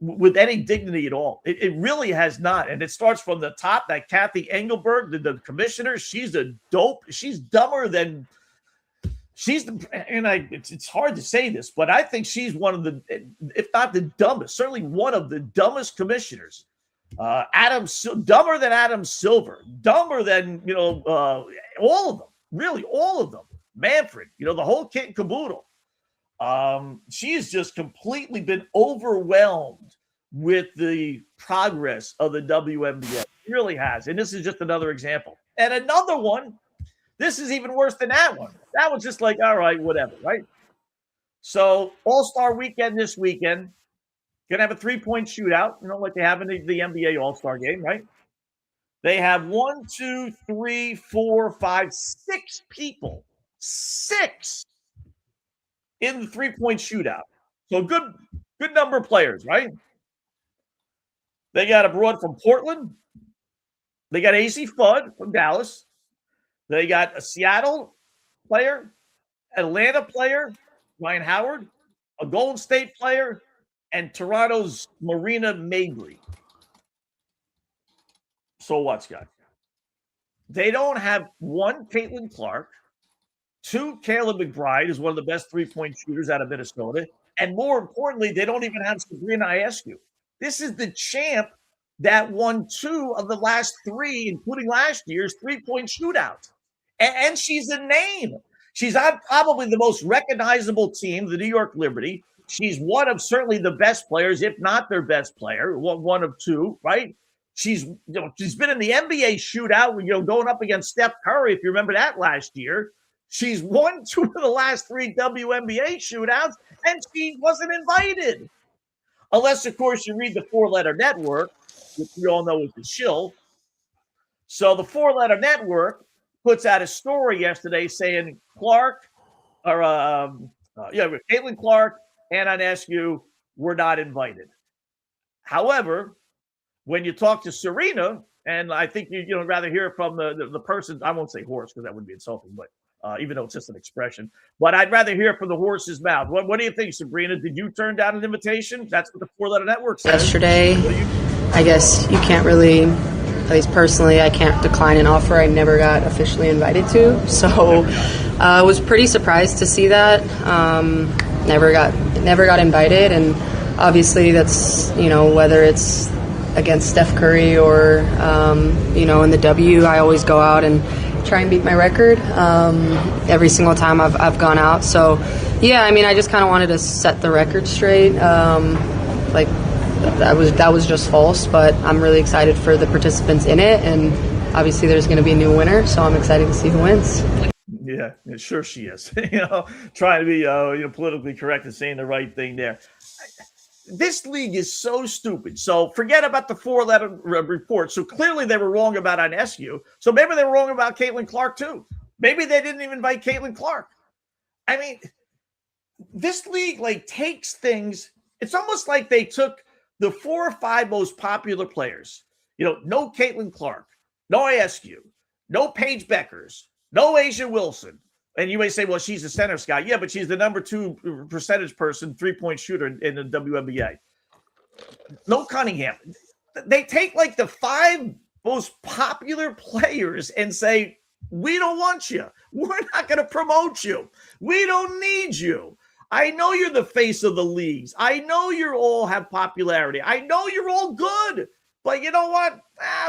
with any dignity at all. It really has not. And it starts from the top. That Kathy Engelberg, the commissioner, she's a dope. She's dumber than it's hard to say this, but I think she's one of the, if not the dumbest, certainly one of the dumbest commissioners. Dumber than Adam Silver, dumber than, all of them, really all of them. Manfred, the whole kit and caboodle. She's just completely been overwhelmed with the progress of the WNBA. She really has. And this is just another example. And another one, this is even worse than that one. That one's just like, all right, whatever, right? So All-Star Weekend this weekend. Going to have a 3-point shootout, like they have in the NBA All-Star game, right? They have 1, 2, 3, 4, 5, 6 people. 6 in the 3-point shootout. So good number of players, right? They got a broad from Portland. They got AC Fudd from Dallas. They got a Seattle player, Atlanta player, Ryan Howard, a Golden State player, and Toronto's Marina Mabrey. So what, Scott? They don't have one Caitlin Clark, 2 Kayla McBride is one of the best 3-point shooters out of Minnesota, and more importantly, they don't even have Sabrina Ionescu. This is the champ that won 2 of the last 3, including last year's 3-point shootout. And she's a name. She's on probably the most recognizable team, the New York Liberty. She's one of certainly the best players, if not their best player, one of 2, right? She's been in the NBA shootout, going up against Steph Curry, if you remember that last year. She's won 2 of the last 3 WNBA shootouts, and she wasn't invited. Unless, of course, you read the 4-letter network, which we all know is the shill. So the 4-letter network puts out a story yesterday saying Caitlin Clark and Ionescu were not invited. However, when you talk to Serena, And I think you'd rather hear from the person. I won't say horse because that would be insulting, but even though it's just an expression. But I'd rather hear from the horse's mouth. What do you think, Sabrina? Did you turn down an invitation? That's what the Four-Letter Network says. Yesterday, I guess you can't really, at least personally, I can't decline an offer I never got officially invited to. So I was pretty surprised to see that. Never got invited, and obviously that's, whether it's against Steph Curry or, in the W, I always go out and try and beat my record every single time I've gone out. So, yeah, I just kind of wanted to set the record straight. That was just false, but I'm really excited for the participants in it, and obviously there's going to be a new winner, so I'm excited to see who wins. Yeah, sure she is. Trying to be politically correct and saying the right thing there. This league is so stupid. So forget about the Four-Letter report. So clearly they were wrong about Ionescu. So maybe they were wrong about Caitlin Clark too. Maybe they didn't even invite Caitlin Clark. This league takes things. It's almost like they took the 4 or 5 most popular players. No Caitlin Clark, no Ionescu, no Paige Beckers, no Asia Wilson. And you may say, well, she's a center, Scott. Yeah, but she's the number 2 percentage person, 3-point shooter in the WNBA. No Cunningham. They take the 5 most popular players and say, we don't want you. We're not going to promote you. We don't need you. I know you're the face of the leagues. I know you all have popularity. I know you're all good. But you know what?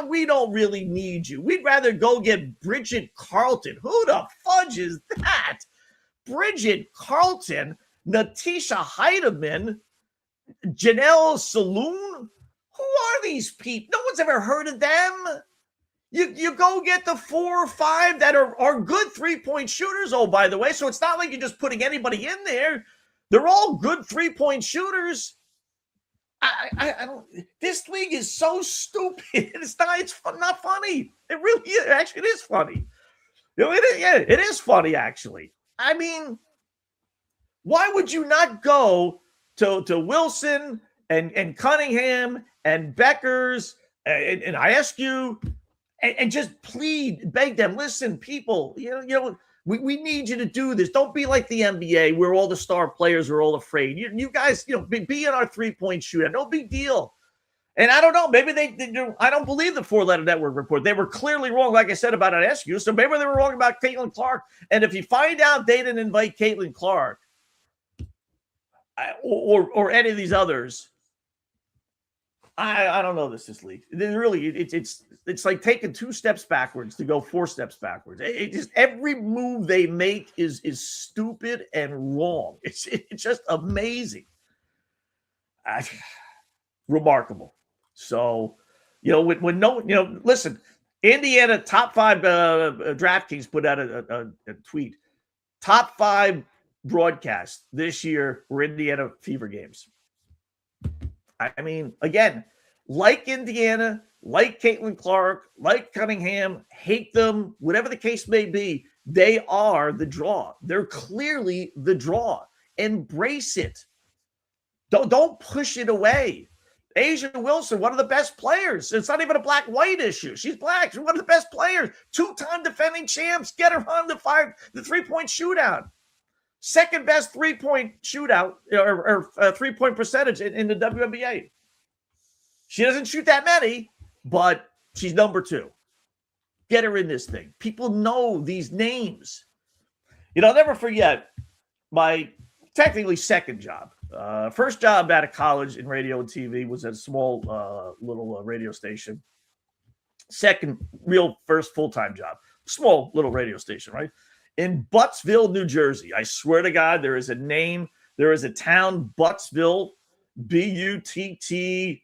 We don't really need you. We'd rather go get Bridget Carlton. Who the fudge is that? Bridget Carlton, Natisha Heidemann, Janelle Saloon. Who are these people? No one's ever heard of them. You go get the 4 or 5 that are good 3-point shooters. Oh, by the way, so it's not like you're just putting anybody in there. They're all good 3-point shooters. I don't. This league is so stupid. It's not funny. It really is. Actually, it is funny. It is funny. Actually, why would you not go to Wilson and Cunningham and Beckers and Ionescu and just beg them? Listen, people. We need you to do this. Don't be like the NBA where all the star players are all afraid. You guys, be in our 3-point shootout. No big deal. And I don't know. Maybe I don't believe the Four-Letter Network report. They were clearly wrong, like I said, about Ionescu. So maybe they were wrong about Caitlin Clark. And if you find out they didn't invite Caitlin Clark or any of these others, I don't know this league. It's like taking 2 steps backwards to go 4 steps backwards. It just every move they make is stupid and wrong. It's just amazing, remarkable. So listen. Indiana top 5 DraftKings put out a tweet. Top 5 broadcasts this year were Indiana Fever games. Again, like Indiana, like Caitlin Clark, like Cunningham, hate them, whatever the case may be, they are the draw. They're clearly the draw. Embrace it. Don't push it away. Asia Wilson, one of the best players. It's not even a black-white issue. She's black. She's one of the best players. 2-time defending champs. Get her on the 3-point shootout. Second best 3-point shootout or 3-point percentage in the WNBA. She doesn't shoot that many, but she's number 2. Get her in this thing. People know these names. I'll never forget my technically second job. First job out of college in radio and TV was at a small little radio station. Second first full-time job. Small little radio station, right? In Buttsville, New Jersey. I swear to God, there is a town, Buttsville, Buttsville,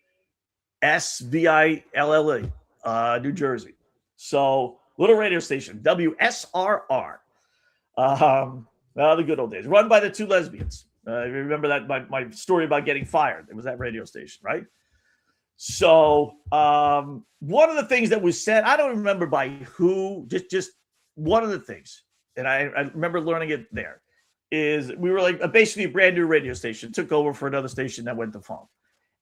New Jersey. So, little radio station, WSRR. The good old days. Run by the 2 lesbians. Remember that my story about getting fired. It was that radio station, right? So, one of the things that was said, I don't remember by who, just one of the things. And I remember learning it there, is we were basically a brand new radio station, took over for another station that went defunct.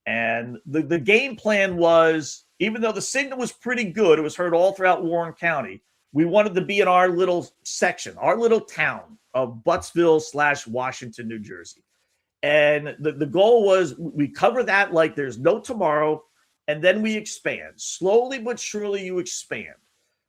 And the game plan was even though the signal was pretty good, it was heard all throughout Warren County. We wanted to be in our little section, our little town of Buttsville/Washington, New Jersey. And the goal was we cover that like there's no tomorrow, and then we expand. Slowly but surely you expand.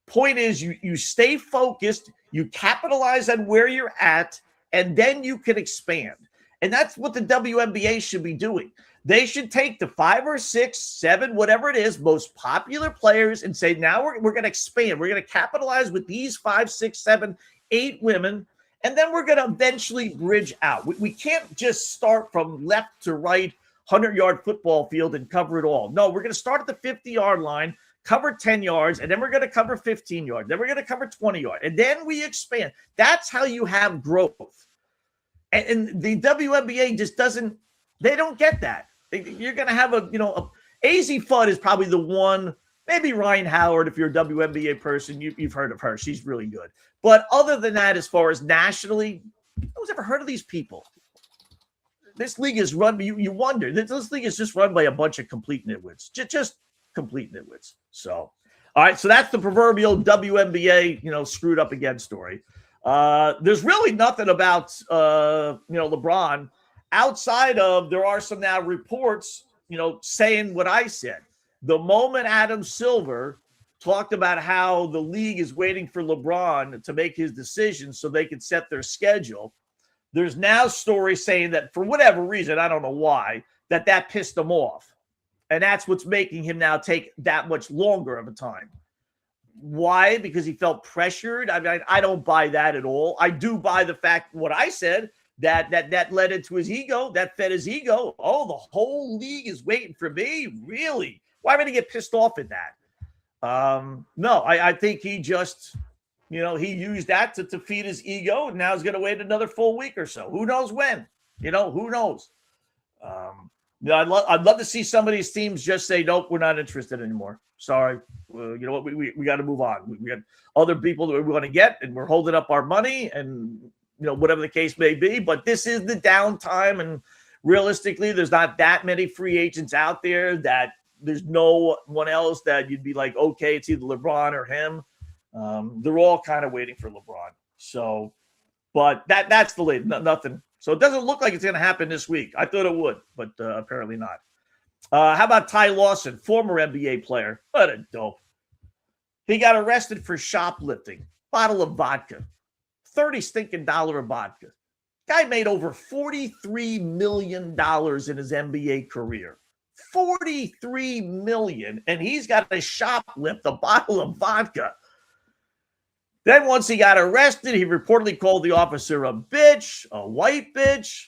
Point is you stay focused, you capitalize on where you're at, and then you can expand. And that's what the WNBA should be doing. They should take the 5 or 6, 7, whatever it is, most popular players and say, now we're going to expand. We're going to capitalize with these 5, 6, 7, 8 women, and then we're going to eventually bridge out. We can't just start from left to right, 100-yard football field and cover it all. No, we're going to start at the 50-yard line, cover 10 yards, and then we're going to cover 15 yards. Then we're going to cover 20 yards, and then we expand. That's how you have growth. And the WNBA just doesn't – they don't get that. You're going to have AZ Fudd is probably the one, maybe Ryan Howard, if you're a WNBA person, you've heard of her. She's really good. But other than that, as far as nationally, who's ever heard of these people? This league is run, you wonder, this league is just run by a bunch of complete nitwits, just complete nitwits. So, all right, so that's the proverbial WNBA, screwed up again story. There's really nothing about, LeBron outside of there are some now reports, saying what I said. The moment Adam Silver talked about how the league is waiting for LeBron to make his decision so they can set their schedule, there's now stories saying that for whatever reason, I don't know why, that pissed him off. And that's what's making him now take that much longer of a time. Why? Because he felt pressured? I mean, I don't buy that at all. I do buy the fact what I said, that led into his ego, that fed his ego. Oh, the whole league is waiting for me? Really? Why would he get pissed off at that? No, I think he just, he used that to feed his ego, and now he's going to wait another full week or so. Who knows when? Who knows? I'd love to see some of these teams just say, nope, we're not interested anymore. Sorry. You know what? We got to move on. We got other people that we want to get, and we're holding up our money and, whatever the case may be. But this is the downtime, and realistically, there's not that many free agents out there that there's no one else that you'd be like, okay, it's either LeBron or him. They're all kind of waiting for LeBron. So, but that's the latest. Nothing. So it doesn't look like it's going to happen this week. I thought it would, but apparently not. How about Ty Lawson, former NBA player? What a dope. He got arrested for shoplifting. Bottle of vodka. $30 stinking of vodka. Guy made over $43 million in his NBA career. $43 million, and he's got to shoplift a bottle of vodka. Then once he got arrested, he reportedly called the officer a bitch, a white bitch,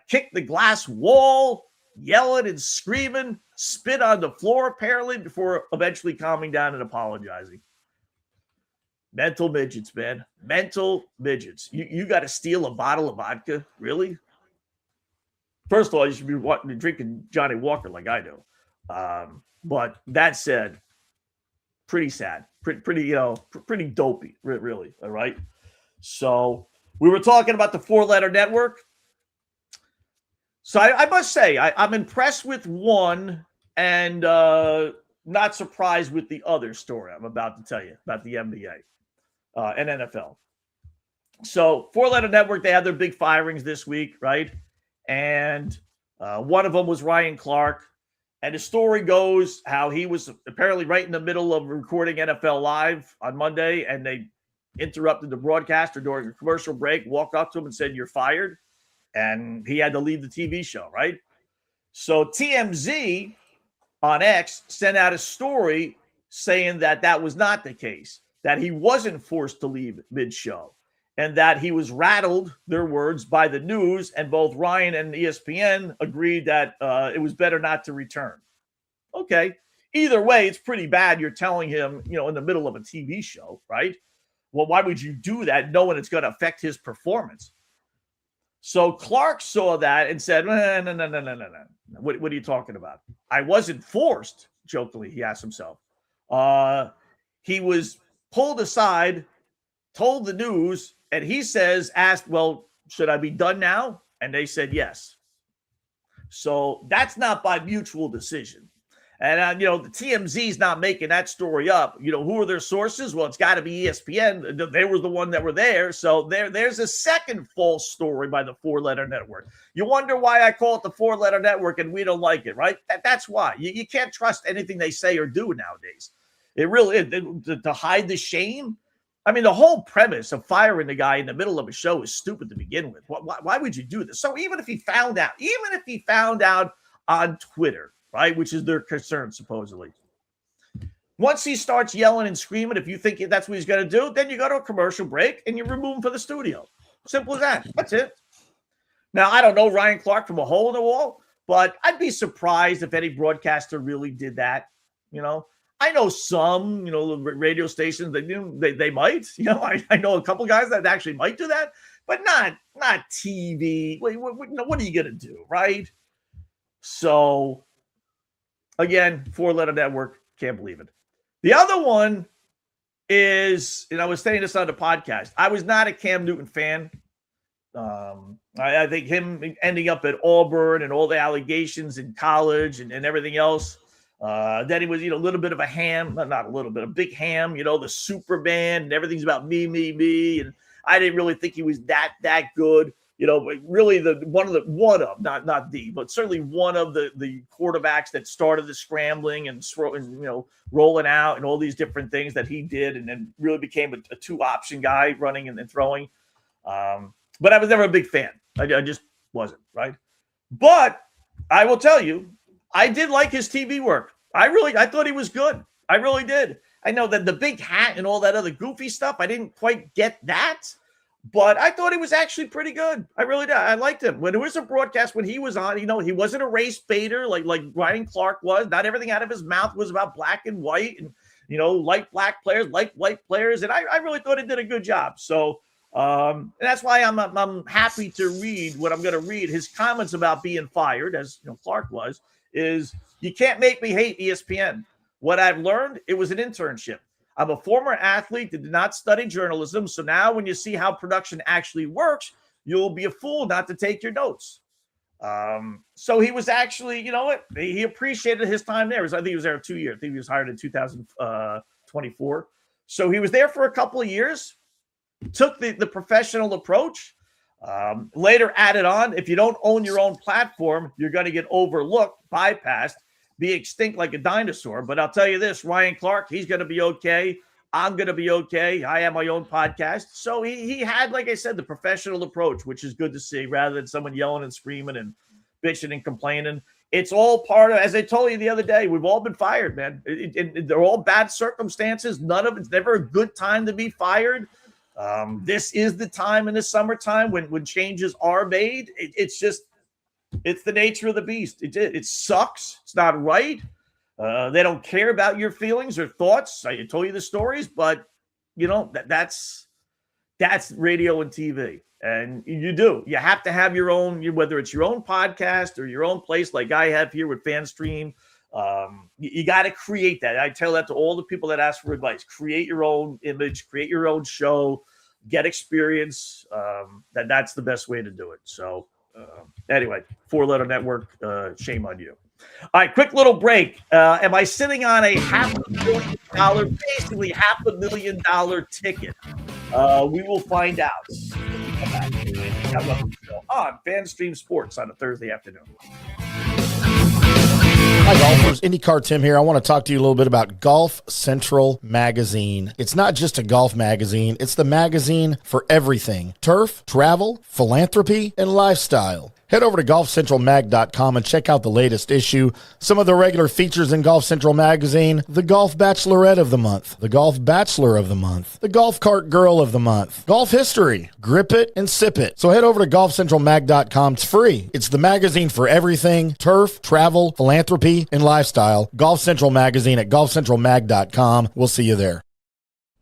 kicked the glass wall, yelling and screaming, spit on the floor apparently, before eventually calming down and apologizing. Mental midgets, man. Mental midgets. You got to steal a bottle of vodka? Really? First of all, you should be drinking Johnny Walker like I do. But that said, pretty sad. Pretty dopey, really. All right. So we were talking about the 4-letter network. So I must say, I'm impressed with one and not surprised with the other story I'm about to tell you about the NBA and NFL. So 4-letter network, they had their big firings this week, right? And one of them was Ryan Clark. And the story goes how he was apparently right in the middle of recording NFL Live on Monday, and they interrupted the broadcaster during a commercial break, walked up to him and said, "You're fired." And he had to leave the TV show, right? So TMZ on X sent out a story saying that was not the case, that he wasn't forced to leave mid-show, and that he was rattled, their words, by the news, and both Ryan and ESPN agreed that it was better not to return. Okay. Either way, it's pretty bad. You're telling him, in the middle of a TV show, right? Well, why would you do that knowing it's going to affect his performance? So Clark saw that and said, no. What are you talking about? I wasn't forced, jokingly, he asked himself. He was pulled aside, told the news, and he asked, well, should I be done now? And they said yes. So that's not by mutual decision. And, the TMZ's not making that story up. Who are their sources? Well, it's got to be ESPN. They were the one that were there. So there's a second false story by the four-letter network. You wonder why I call it the four-letter network and we don't like it, right? That's why. You can't trust anything they say or do nowadays. It really is. To hide the shame. I mean, the whole premise of firing the guy in the middle of a show is stupid to begin with. Why would you do this? So even if he found out on Twitter, right, which is their concern, supposedly, once he starts yelling and screaming, if you think that's what he's going to do, then you go to a commercial break and you remove him from the studio. Simple as that. That's it. Now, I don't know Ryan Clark from a hole in the wall, but I'd be surprised if any broadcaster really did that, I know some, radio stations they might. I know a couple guys that actually might do that, but not TV. What are you gonna do, right? So, again, four-letter network, can't believe it. The other one is, and I was saying this on the podcast, I was not a Cam Newton fan. I think him ending up at Auburn and all the allegations in college and everything else. Then he was, a little bit of a ham, not a little bit, a big ham, the Superman and everything's about me. And I didn't really think he was that good, but really but certainly one of the quarterbacks that started the scrambling and rolling out and all these different things that he did. And then really became a two-option guy running and throwing. But I was never a big fan. I just wasn't, right? But I will tell you, I did like his TV work. I thought he was good. I really did. I know that the big hat and all that other goofy stuff, I didn't quite get that, but I thought he was actually pretty good. I really did. I liked him. When it was a broadcast, when he was on, he wasn't a race baiter like Ryan Clark was. Not everything out of his mouth was about black and white and, like black players, like white players. And I really thought he did a good job. So, and that's why I'm happy to read what I'm going to read. His comments about being fired, as Clark was, is you can't make me hate ESPN. What I've learned, it was an internship. I'm a former athlete that did not study journalism. So now when you see how production actually works, you'll be a fool not to take your notes. So he was actually, he appreciated his time there. I think he was there 2 years. I think he was hired in 2024. So he was there for a couple of years, took the professional approach. Later added on, if you don't own your own platform, you're going to get overlooked, bypassed, be extinct like a dinosaur. But I'll tell you this, Ryan Clark, he's going to be okay. I'm going to be okay. I have my own podcast. So he had, like I said, the professional approach, which is good to see, rather than someone yelling and screaming and bitching and complaining. It's all part of, as I told you the other day, we've all been fired, man. They're all bad circumstances. It's never a good time to be fired. This is the time in the summertime when changes are made. It's the nature of the beast. It sucks. It's not right. They don't care about your feelings or thoughts. I told you the stories, but that's radio and TV. And you have to have your own, whether it's your own podcast or your own place like I have here with FanStream. You got to create that. I tell that to all the people that ask for advice. Create your own image, create your own show, get experience. That's the best way to do it. So anyway, four-letter network, shame on you. All right, quick little break. Am I sitting on a basically $500,000 ticket? We will find out. On FanStream Sports on a Thursday afternoon. Hi, golfers. IndyCar Tim here. I want to talk to you a little bit about Golf Central Magazine. It's not just a golf magazine. It's the magazine for everything. Turf, travel, philanthropy, and lifestyle. Head over to golfcentralmag.com and check out the latest issue. Some of the regular features in Golf Central Magazine: the Golf Bachelorette of the Month, the Golf Bachelor of the Month, the Golf Cart Girl of the Month, Golf History, Grip It and Sip It. So head over to golfcentralmag.com. It's free. It's the magazine for everything: turf, travel, philanthropy, and lifestyle. Golf Central Magazine at golfcentralmag.com. We'll see you there.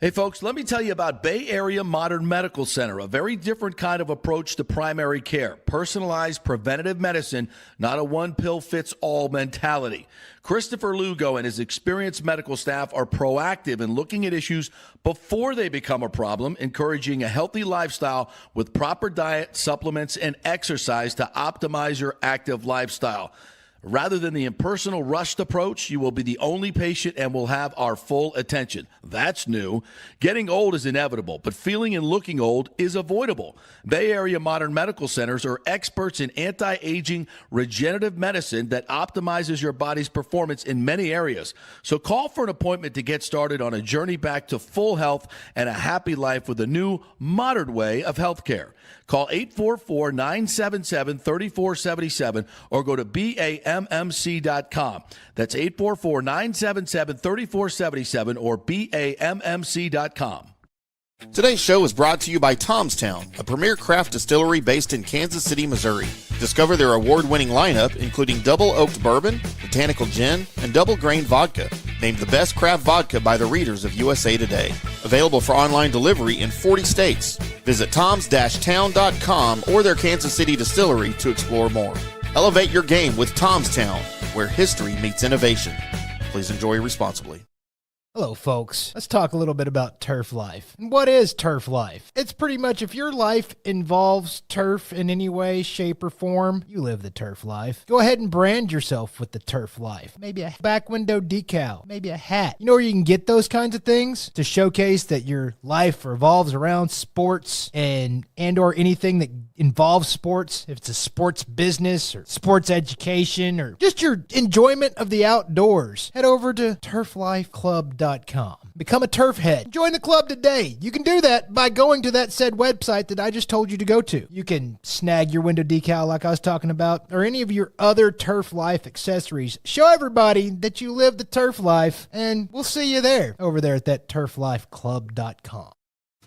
Hey, folks, let me tell you about Bay Area Modern Medical Center, a very different kind of approach to primary care. Personalized preventative medicine, not a one-pill-fits-all mentality. Christopher Lugo and his experienced medical staff are proactive in looking at issues before they become a problem, encouraging a healthy lifestyle with proper diet, supplements, and exercise to optimize your active lifestyle. Rather than the impersonal, rushed approach, you will be the only patient and will have our full attention. That's new. Getting old is inevitable, but feeling and looking old is avoidable. Bay Area Modern Medical Centers are experts in anti-aging regenerative medicine that optimizes your body's performance in many areas. So call for an appointment to get started on a journey back to full health and a happy life with a new, modern way of healthcare. Call 844-977-3477 or go to BAMMC.com. That's 844-977-3477 or BAMMC.com. Today's show is brought to you by Tomstown, a premier craft distillery based in Kansas City, Missouri. Discover their award-winning lineup, including double oaked bourbon, botanical gin, and double grain vodka. Named the best craft vodka by the readers of USA Today. Available for online delivery in 40 states. Visit toms-town.com or their Kansas City distillery to explore more. Elevate your game with Tomstown, where history meets innovation. Please enjoy responsibly. Hello, folks. Let's talk a little bit about turf life. And what is turf life? It's pretty much if your life involves turf in any way, shape, or form, you live the turf life. Go ahead and brand yourself with the turf life. Maybe a back window decal, maybe a hat. You know where you can get those kinds of things to showcase that your life revolves around sports and or anything that involves sports. If it's a sports business or sports education or just your enjoyment of the outdoors, head over to turflifeclub.com. Become a turf head. Join the club today. You can do that by going to that said website that I just told you to go to. You can snag your window decal like I was talking about or any of your other turf life accessories. Show everybody that you live the turf life, and we'll see you there over there at that turflifeclub.com.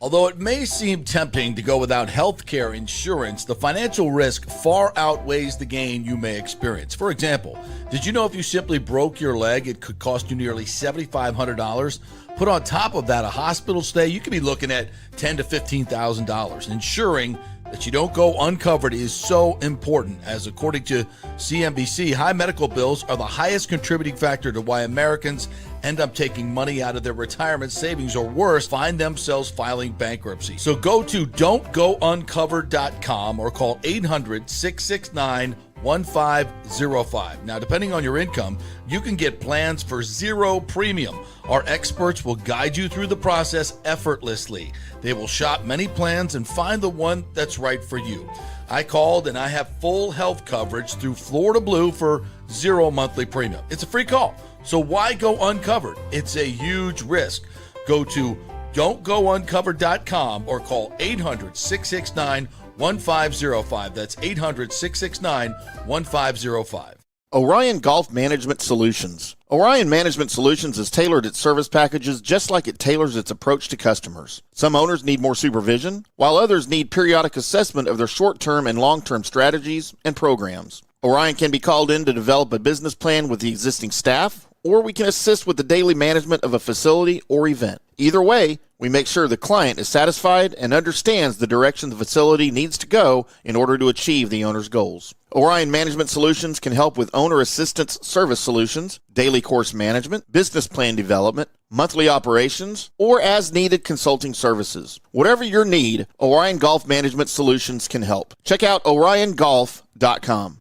Although it may seem tempting to go without health care insurance, the financial risk far outweighs the gain you may experience. For example, did you know if you simply broke your leg, it could cost you nearly $7,500? Put on top of that a hospital stay, you could be looking at $10,000 to $15,000. Ensuring that you don't go uncovered is so important, as according to CNBC, high medical bills are the highest contributing factor to why Americans end up taking money out of their retirement savings or worse, find themselves filing bankruptcy. So go to don'tgouncovered.com or call 800-669-1505. Now, depending on your income, you can get plans for zero premium. Our experts will guide you through the process effortlessly. They will shop many plans and find the one that's right for you. I called and I have full health coverage through Florida Blue for zero monthly premium. It's a free call. So why go uncovered? It's a huge risk. Go to don'tgouncovered.com or call 800-669-1505. That's 800-669-1505. Orion Golf Management Solutions. Orion Management Solutions has tailored its service packages just like it tailors its approach to customers. Some owners need more supervision, while others need periodic assessment of their short-term and long-term strategies and programs. Orion can be called in to develop a business plan with the existing staff, or we can assist with the daily management of a facility or event. Either way, we make sure the client is satisfied and understands the direction the facility needs to go in order to achieve the owner's goals. Orion Management Solutions can help with owner assistance service solutions, daily course management, business plan development, monthly operations, or as-needed consulting services. Whatever your need, Orion Golf Management Solutions can help. Check out oriongolf.com.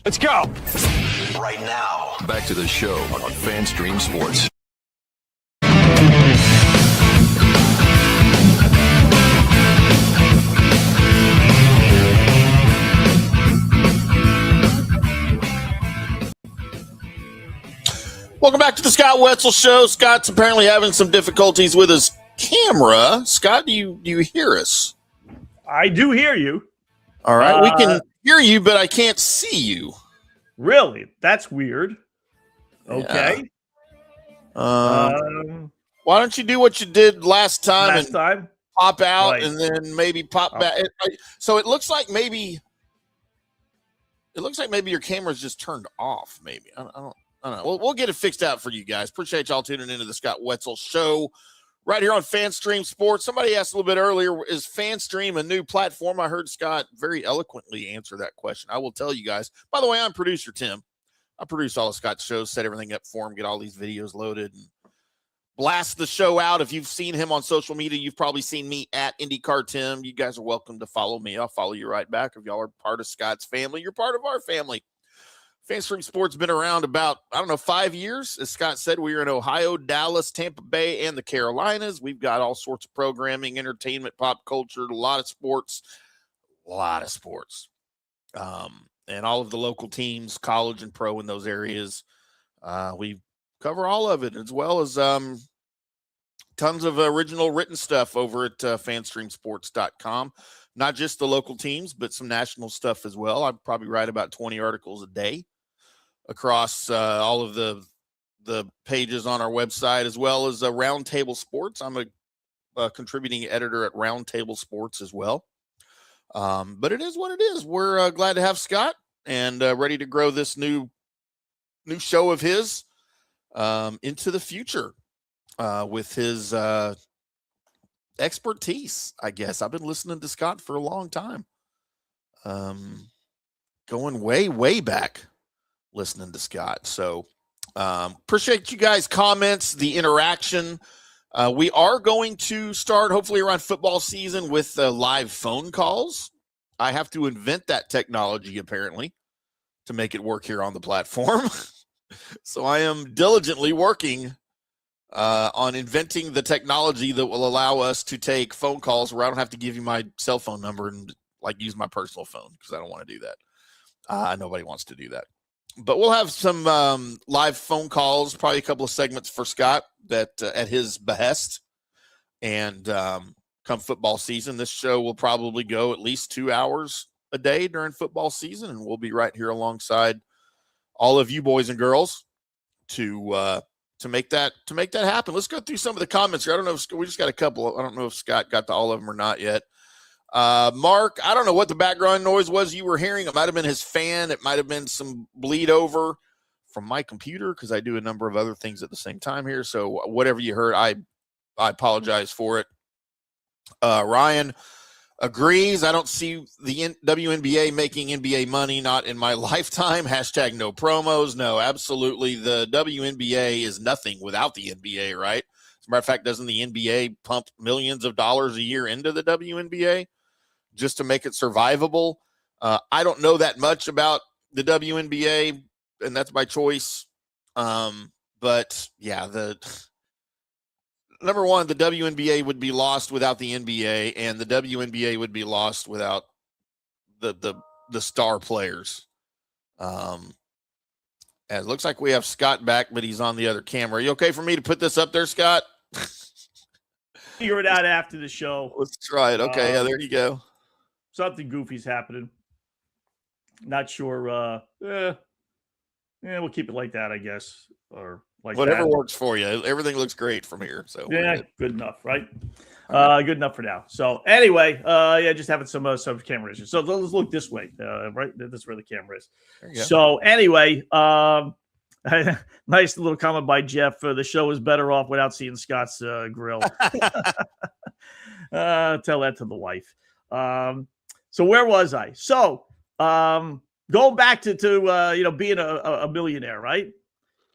Let's go. Right now, back to the show on FanStream Sports. Welcome back to the Scott Wetzel Show. Scott's apparently having some difficulties with his camera. Scott, do you hear us? I do hear you. All right, we can hear you, but I can't see you. Really? That's weird. Okay. Why don't you do what you did last time pop out Right. and then maybe pop back? So it looks like maybe your camera's just turned off. Maybe I don't know. We'll get it fixed out for you guys. Appreciate y'all tuning into the Scott Wetzel Show right here on FanStream Sports. Somebody asked a little bit earlier, is FanStream a new platform? I heard Scott very eloquently answer that question. I will tell you guys. By the way, I'm producer Tim. I produce all of Scott's shows, set everything up for him, get all these videos loaded, and blast the show out. If you've seen him on social media, you've probably seen me at IndyCar Tim. You guys are welcome to follow me. I'll follow you right back. If y'all are part of Scott's family, you're part of our family. FanStream Sports been around about, 5 years. As Scott said, we are in Ohio, Dallas, Tampa Bay, and the Carolinas. We've got all sorts of programming, entertainment, pop culture, a lot of sports. And all of the local teams, college and pro in those areas. We cover all of it, as well as tons of original written stuff over at fanstreamsports.com. Not just the local teams, but some national stuff as well. I probably write about 20 articles a day across all of the pages on our website, as well as Roundtable Sports. I'm a contributing editor at Roundtable Sports as well. But it is what it is. We're glad to have Scott and ready to grow this new show of his into the future with his expertise, I guess. I've been listening to Scott for a long time, going way back listening to Scott. So appreciate you guys' comments, the interaction. We are going to start, hopefully around football season, with live phone calls. I have to invent that technology, apparently, to make it work here on the platform. So I am diligently working on inventing the technology that will allow us to take phone calls where I don't have to give you my cell phone number and use my personal phone, because I don't want to do that. Nobody wants to do that. But we'll have some live phone calls, probably a couple of segments for Scott that at his behest. And come football season, this show will probably go at least 2 hours a day during football season, and we'll be right here alongside all of you boys and girls to make that happen. Let's go through some of the comments here. I don't know if we just got a couple. I don't know if Scott got to all of them or not yet. Mark, I don't know what the background noise was you were hearing. It might have been his fan. It might have been some bleed over from my computer, because I do a number of other things at the same time here. So whatever you heard, I apologize for it. Ryan agrees. I don't see the WNBA making NBA money, not in my lifetime. Hashtag no promos. No, absolutely. The WNBA is nothing without the NBA, right? As a matter of fact, doesn't the NBA pump millions of dollars a year into the WNBA just to make it survivable? I don't know that much about the WNBA, and that's my choice. But yeah, number one, the WNBA would be lost without the NBA, and the WNBA would be lost without the star players. And it looks like we have Scott back, but he's on the other camera. Are you okay for me to put this up there, Scott? Figure it out after the show. Let's try it. Okay, yeah, there you go. Something goofy's happening. Not sure. We'll keep it like that, I guess, or like whatever that. Works for you. Everything looks great from here. So yeah, good enough, right? Good enough for now. So anyway, just having some camera issues. So let's look this way, right? That's where the camera is. So anyway, nice little comment by Jeff. The show is better off without seeing Scott's grill. Tell that to the wife. So where was I? So going back to being a millionaire, right?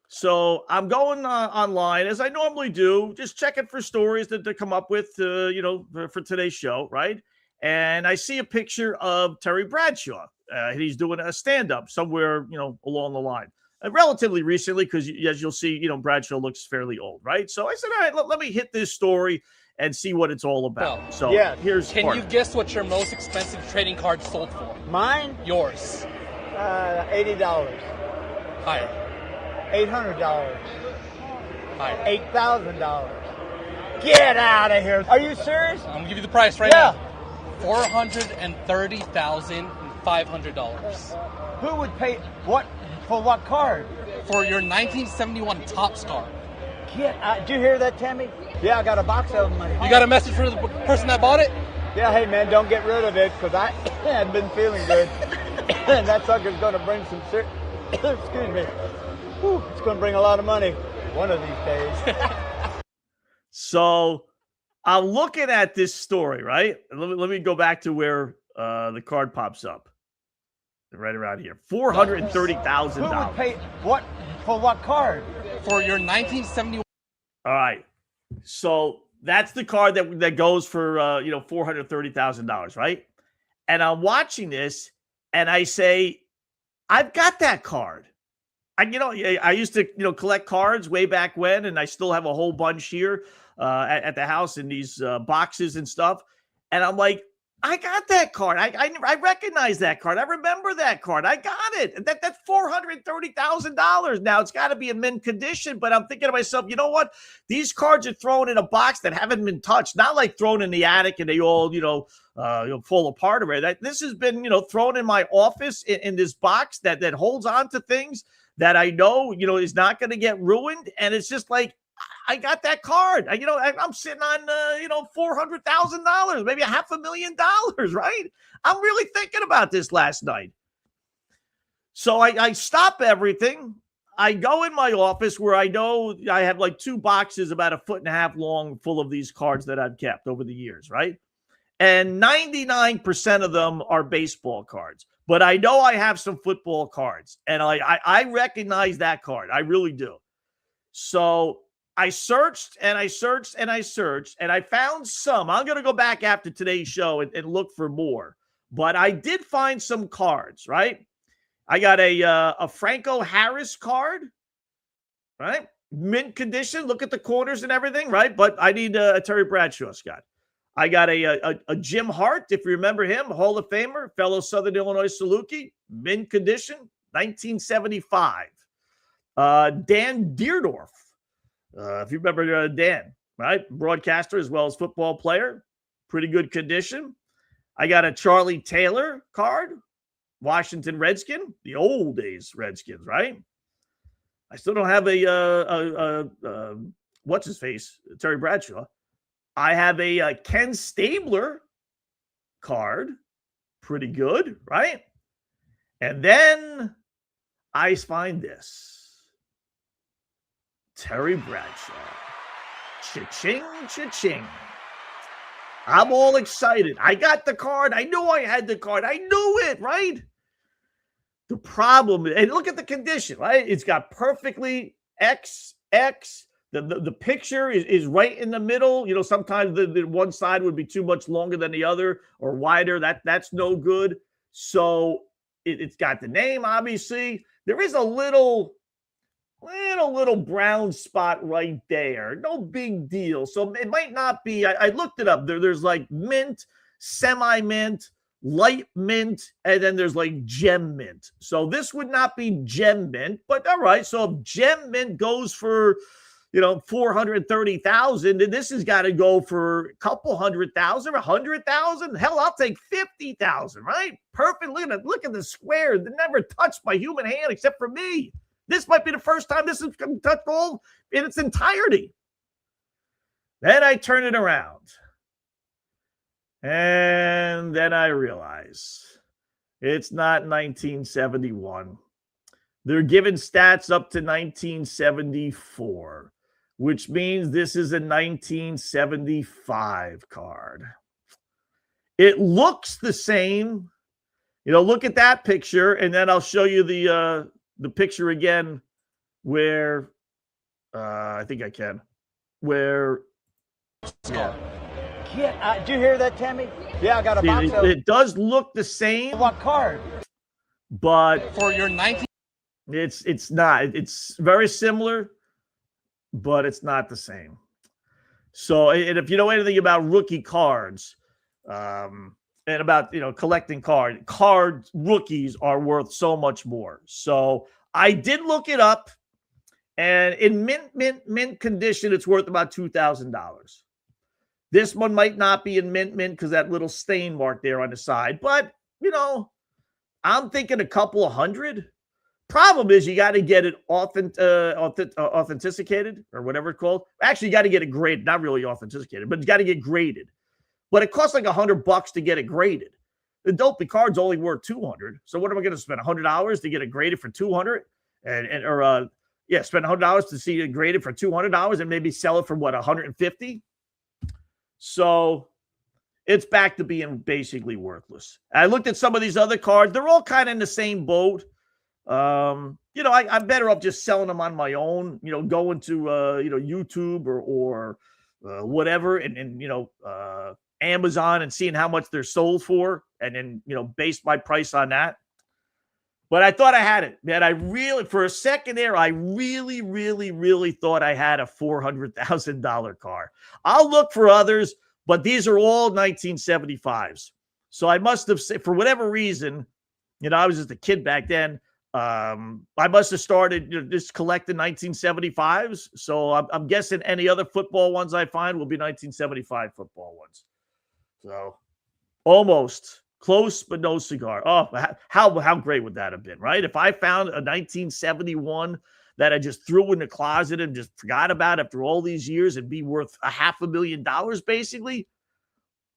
So I'm going online, as I normally do, just checking for stories that they come up with, for today's show, right? And I see a picture of Terry Bradshaw. He's doing a stand-up somewhere, along the line. Relatively recently, because as you'll see, Bradshaw looks fairly old, right? So I said, all right, let me hit this story and see what it's all about. So yeah, here's Can you guess what your most expensive trading card sold for? Mine? Yours. $80. Higher. $800. Higher. $8,000. Get out of here. Are you serious? I'm going to give you the price right now. $430,500. Who would pay what for what card? For your 1971 Topps card. Did you hear that, Tammy? Yeah, I got a box of them. You got a message for the person that bought it? Yeah, hey man, don't get rid of it, because I haven't been feeling good. And that sucker's going to bring some excuse me. Whew, it's going to bring a lot of money one of these days. So I'm looking at this story, right? Let me go back to where the card pops up. Right around here. $430,000. Who would pay what for what card? For your 1971. All right. So that's the card that goes for $430,000, right? And I'm watching this and I say, I've got that card. I used to, collect cards way back when, and I still have a whole bunch here at the house in these boxes and stuff. And I'm like, I got that card. I recognize that card. I remember that card. I got it. That's $430,000. Now it's got to be in mint condition, but I'm thinking to myself, you know what? These cards are thrown in a box that haven't been touched, not like thrown in the attic and they all, fall apart or that. This has been, thrown in my office in this box that holds on to things that I know, is not going to get ruined. And it's just like, I got that card. I'm sitting on, $400,000, maybe $500,000, right? I'm really thinking about this last night. So I stop everything. I go in my office where I know I have like 2 boxes about 1.5 feet long full of these cards that I've kept over the years, right? And 99% of them are baseball cards. But I know I have some football cards. And I recognize that card. I really do. So I searched and I searched and I searched and I found some. I'm going to go back after today's show and look for more. But I did find some cards, right? I got a Franco Harris card, right? Mint condition. Look at the corners and everything, right? But I need a Terry Bradshaw, Scott. I got a Jim Hart, if you remember him, Hall of Famer, fellow Southern Illinois Saluki, mint condition, 1975. Dan Deerdorf. If you remember Dan, right? Broadcaster as well as football player. Pretty good condition. I got a Charlie Taylor card. Washington Redskin. The old days Redskins, right? I still don't have a what's his face? Terry Bradshaw. I have a Ken Stabler card. Pretty good, right? And then I find this. Terry Bradshaw. Cha-ching, cha-ching. I'm all excited. I got the card. I knew I had the card. I knew it, right? The problem, and look at the condition, right? It's got perfectly XX. The picture is right in the middle. Sometimes the one side would be too much longer than the other or wider. That's no good. So it's got the name, obviously. There is a little brown spot right there. No big deal. So it might not be. I looked it up. There's like mint, semi-mint, light mint, and then there's like gem mint. So this would not be gem mint, but all right. So if gem mint goes for, $430,000, then this has got to go for a couple $100,000, $100,000. Hell, I'll take $50,000, right? Perfect. Look at the square. They never touched by human hand except for me. This might be the first time this has touched all in its entirety. Then I turn it around. And then I realize it's not 1971. They're giving stats up to 1974, which means this is a 1975 card. It looks the same. Look at that picture, and then I'll show you the picture again where I think I can. Where yeah. Did you hear that, Tammy? Yeah, I got a box of it does look the same. What card? But for your 19 it's not. It's very similar, but it's not the same. So, and if you know anything about rookie cards, and about collecting card rookies are worth so much more. So I did look it up, and in mint condition, it's worth about $2,000. This one might not be in mint because that little stain mark there on the side, but I'm thinking a couple of $100. Problem is you got to get it authenticated or whatever it's called. Actually, you got to get it graded, not really authenticated, but you got to get graded. But it costs like $100 to get it graded. The dopey card's only worth $200. So what am I going to spend $100 to get it graded for $200? Spend $100 to see it graded for $200 and maybe sell it for what, $150? So it's back to being basically worthless. I looked at some of these other cards. They're all kind of in the same boat. I'm better off just selling them on my own, going to, YouTube or whatever. And Amazon and seeing how much they're sold for and then, base my price on that. But I thought I had it, man. I really, for a second there, I really thought I had a $400,000 car. I'll look for others, but these are all 1975s. So I must have, for whatever reason, I was just a kid back then. I must have started just collecting 1975s. So I'm guessing any other football ones I find will be 1975 football ones. So almost. Close, but no cigar. Oh, how great would that have been, right? If I found a 1971 that I just threw in the closet and just forgot about after all these years and be worth $500,000 basically.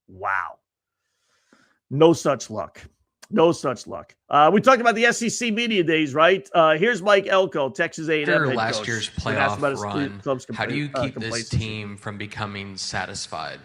Wow. No such luck. No such luck. We talked about the SEC Media Days, right? Here's Mike Elko, Texas A&M After head last coach. year's playoff run, how do you keep this team from becoming satisfied?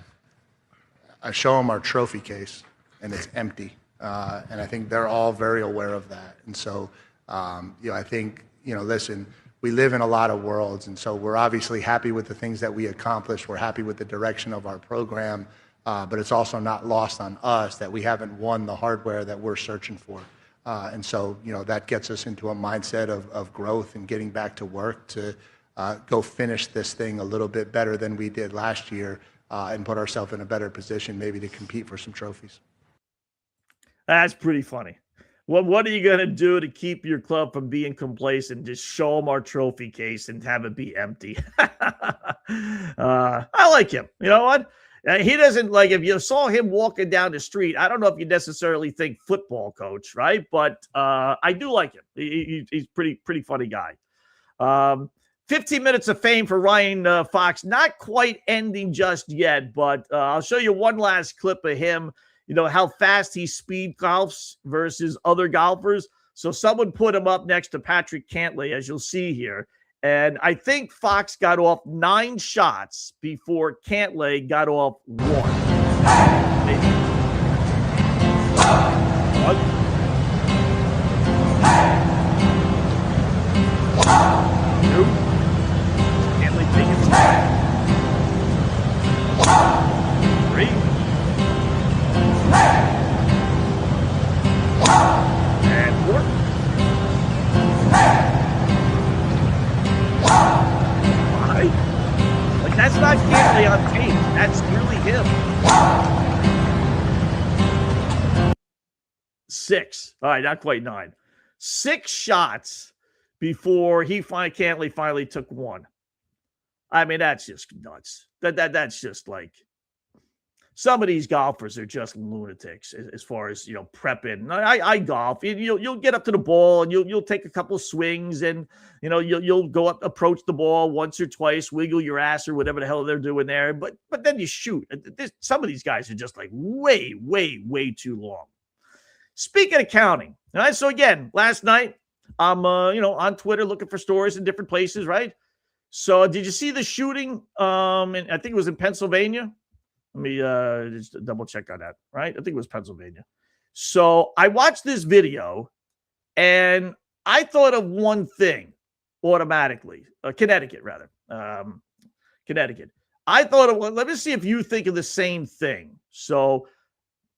I show them our trophy case, and it's empty. And I think they're all very aware of that. And so, I think, listen, we live in a lot of worlds. And so we're obviously happy with the things that we accomplished. We're happy with the direction of our program. But it's also not lost on us that we haven't won the hardware that we're searching for. And so, that gets us into a mindset of growth and getting back to work to go finish this thing a little bit better than we did last year and put ourselves in a better position maybe to compete for some trophies. That's pretty funny. What are you going to do to keep your club from being complacent? Just show them our trophy case and have it be empty. I like him. You know what? He doesn't if you saw him walking down the street, I don't know if you necessarily think football coach, right? But I do like him. He's pretty funny guy. 15 minutes of fame for Ryan Fox. Not quite ending just yet, but I'll show you one last clip of him. How fast he speed golfs versus other golfers. So someone put him up next to Patrick Cantlay, as you'll see here. And I think Fox got off 9 shots before Cantlay got off 1. Maybe. 2. Cantlay taking 3. And 4. That's not Cantlay on tape. That's really him. 6. All right, not quite 9. 6 shots before Cantlay finally took 1. I mean, that's just nuts. That's just some of these golfers are just lunatics as far as prepping. I golf. You'll get up to the ball and you'll take a couple of swings and you'll go up, approach the ball once or twice, wiggle your ass or whatever the hell they're doing there. But then you shoot. Some of these guys are just way too long. Speaking of counting, all right. So again, last night I'm on Twitter looking for stories in different places, right? So did you see the shooting? And I think it was in Pennsylvania. Let me just double check on that, right? I think it was Pennsylvania. So I watched this video and I thought of one thing automatically. Connecticut, rather. Connecticut. I thought of let me see if you think of the same thing. So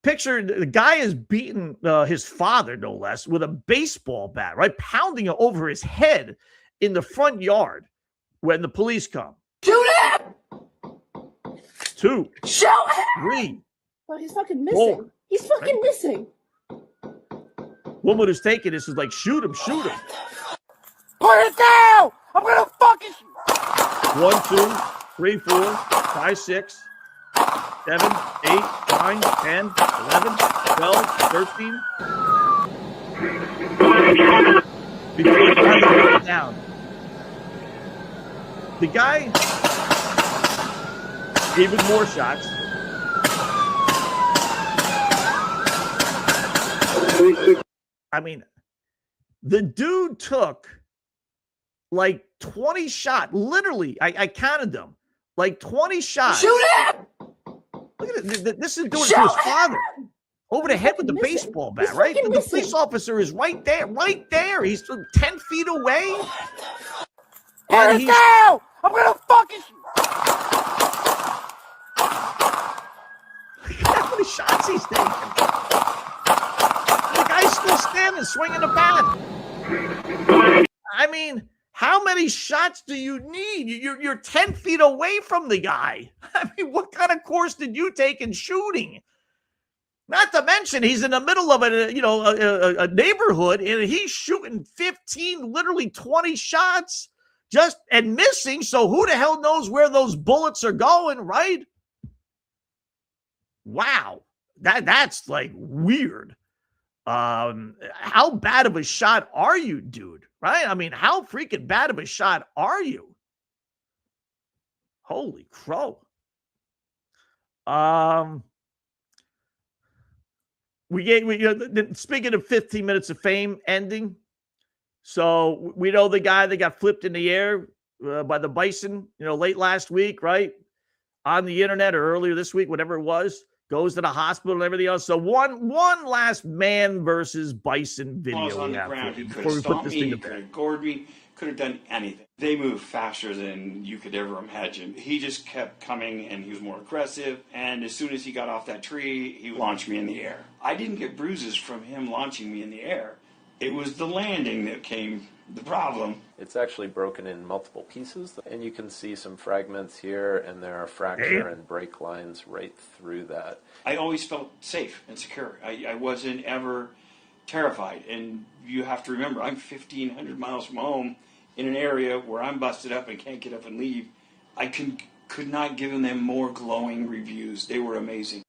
picture the guy is beating his father, no less, with a baseball bat, right? Pounding it over his head in the front yard when the police come. Shoot him! 2. Shoot him! 3. Oh, he's fucking missing. 4. He's fucking missing. Woman who's taking this is shoot him. Put it down! I'm gonna fucking shoot. 1, 2, 3, 4, 5, 6, 7, 8, 9, 10, 11, 12, 13. Before he finally goes down. The guy, even more shots. I mean, the dude took 20 shots. Literally, I counted them. 20 shots. Shoot him! Look at it. This is doing it to his father. Over the head with the baseball bat, right? The police officer is right there. Right there. He's 10 feet away. Put it down! I'm gonna fucking shoot. Look at how many shots he's taking. The guy's still standing time and swinging the bat. I mean, how many shots do you need? You're 10 feet away from the guy. I mean, what kind of course did you take in shooting? Not to mention, he's in the middle of a neighborhood, and he's shooting 15, literally 20 shots just and missing. So who the hell knows where those bullets are going, right? Wow, that's like weird. How bad of a shot are you, dude? Right? I mean, how freaking bad of a shot are you? Holy crow. Speaking of 15 minutes of fame ending, so we know the guy that got flipped in the air by the Bison, late last week, right? On the internet or earlier this week, whatever it was, goes to the hospital and everything else. So one last man versus Bison video on we the have ground, who before could we have put stomped this me, thing to could bed. have gored me, could have done anything. They move faster than you could ever imagine. He just kept coming, and he was more aggressive, and as soon as he got off that tree, he launched me in the air. I didn't get bruises from him launching me in the air. It was the landing that came the problem. It's actually broken in multiple pieces, and you can see some fragments here, and there are fracture and break lines right through that. I always felt safe and secure. I wasn't ever terrified, and you have to remember, I'm 1,500 miles from home in an area where I'm busted up and can't get up and leave. I could not give them more glowing reviews. They were amazing.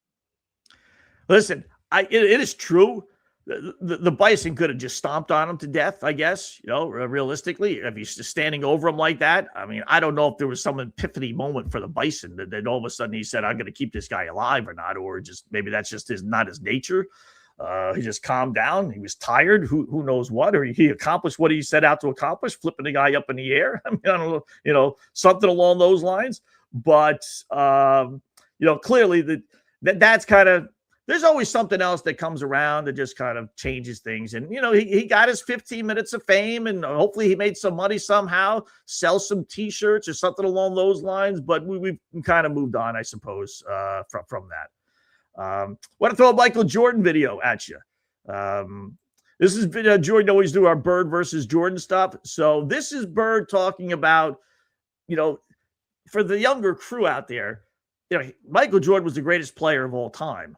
Listen, it is true. The Bison could have just stomped on him to death, I guess, realistically, if he's just standing over him like that. I mean, I don't know if there was some epiphany moment for the Bison that all of a sudden he said, I'm going to keep this guy alive or not, or just maybe that's just not his nature. He just calmed down. He was tired. Who knows what, or he accomplished what he set out to accomplish, flipping the guy up in the air. I mean, I don't know, something along those lines. But, clearly that's kind of, there's always something else that comes around that just kind of changes things. And, he got his 15 minutes of fame, and hopefully he made some money somehow, sell some T-shirts or something along those lines. But we've kind of moved on, I suppose, from that. Want to throw a Michael Jordan video at you. This is Jordan always do our Bird versus Jordan stuff. So this is Bird talking about, for the younger crew out there, Michael Jordan was the greatest player of all time.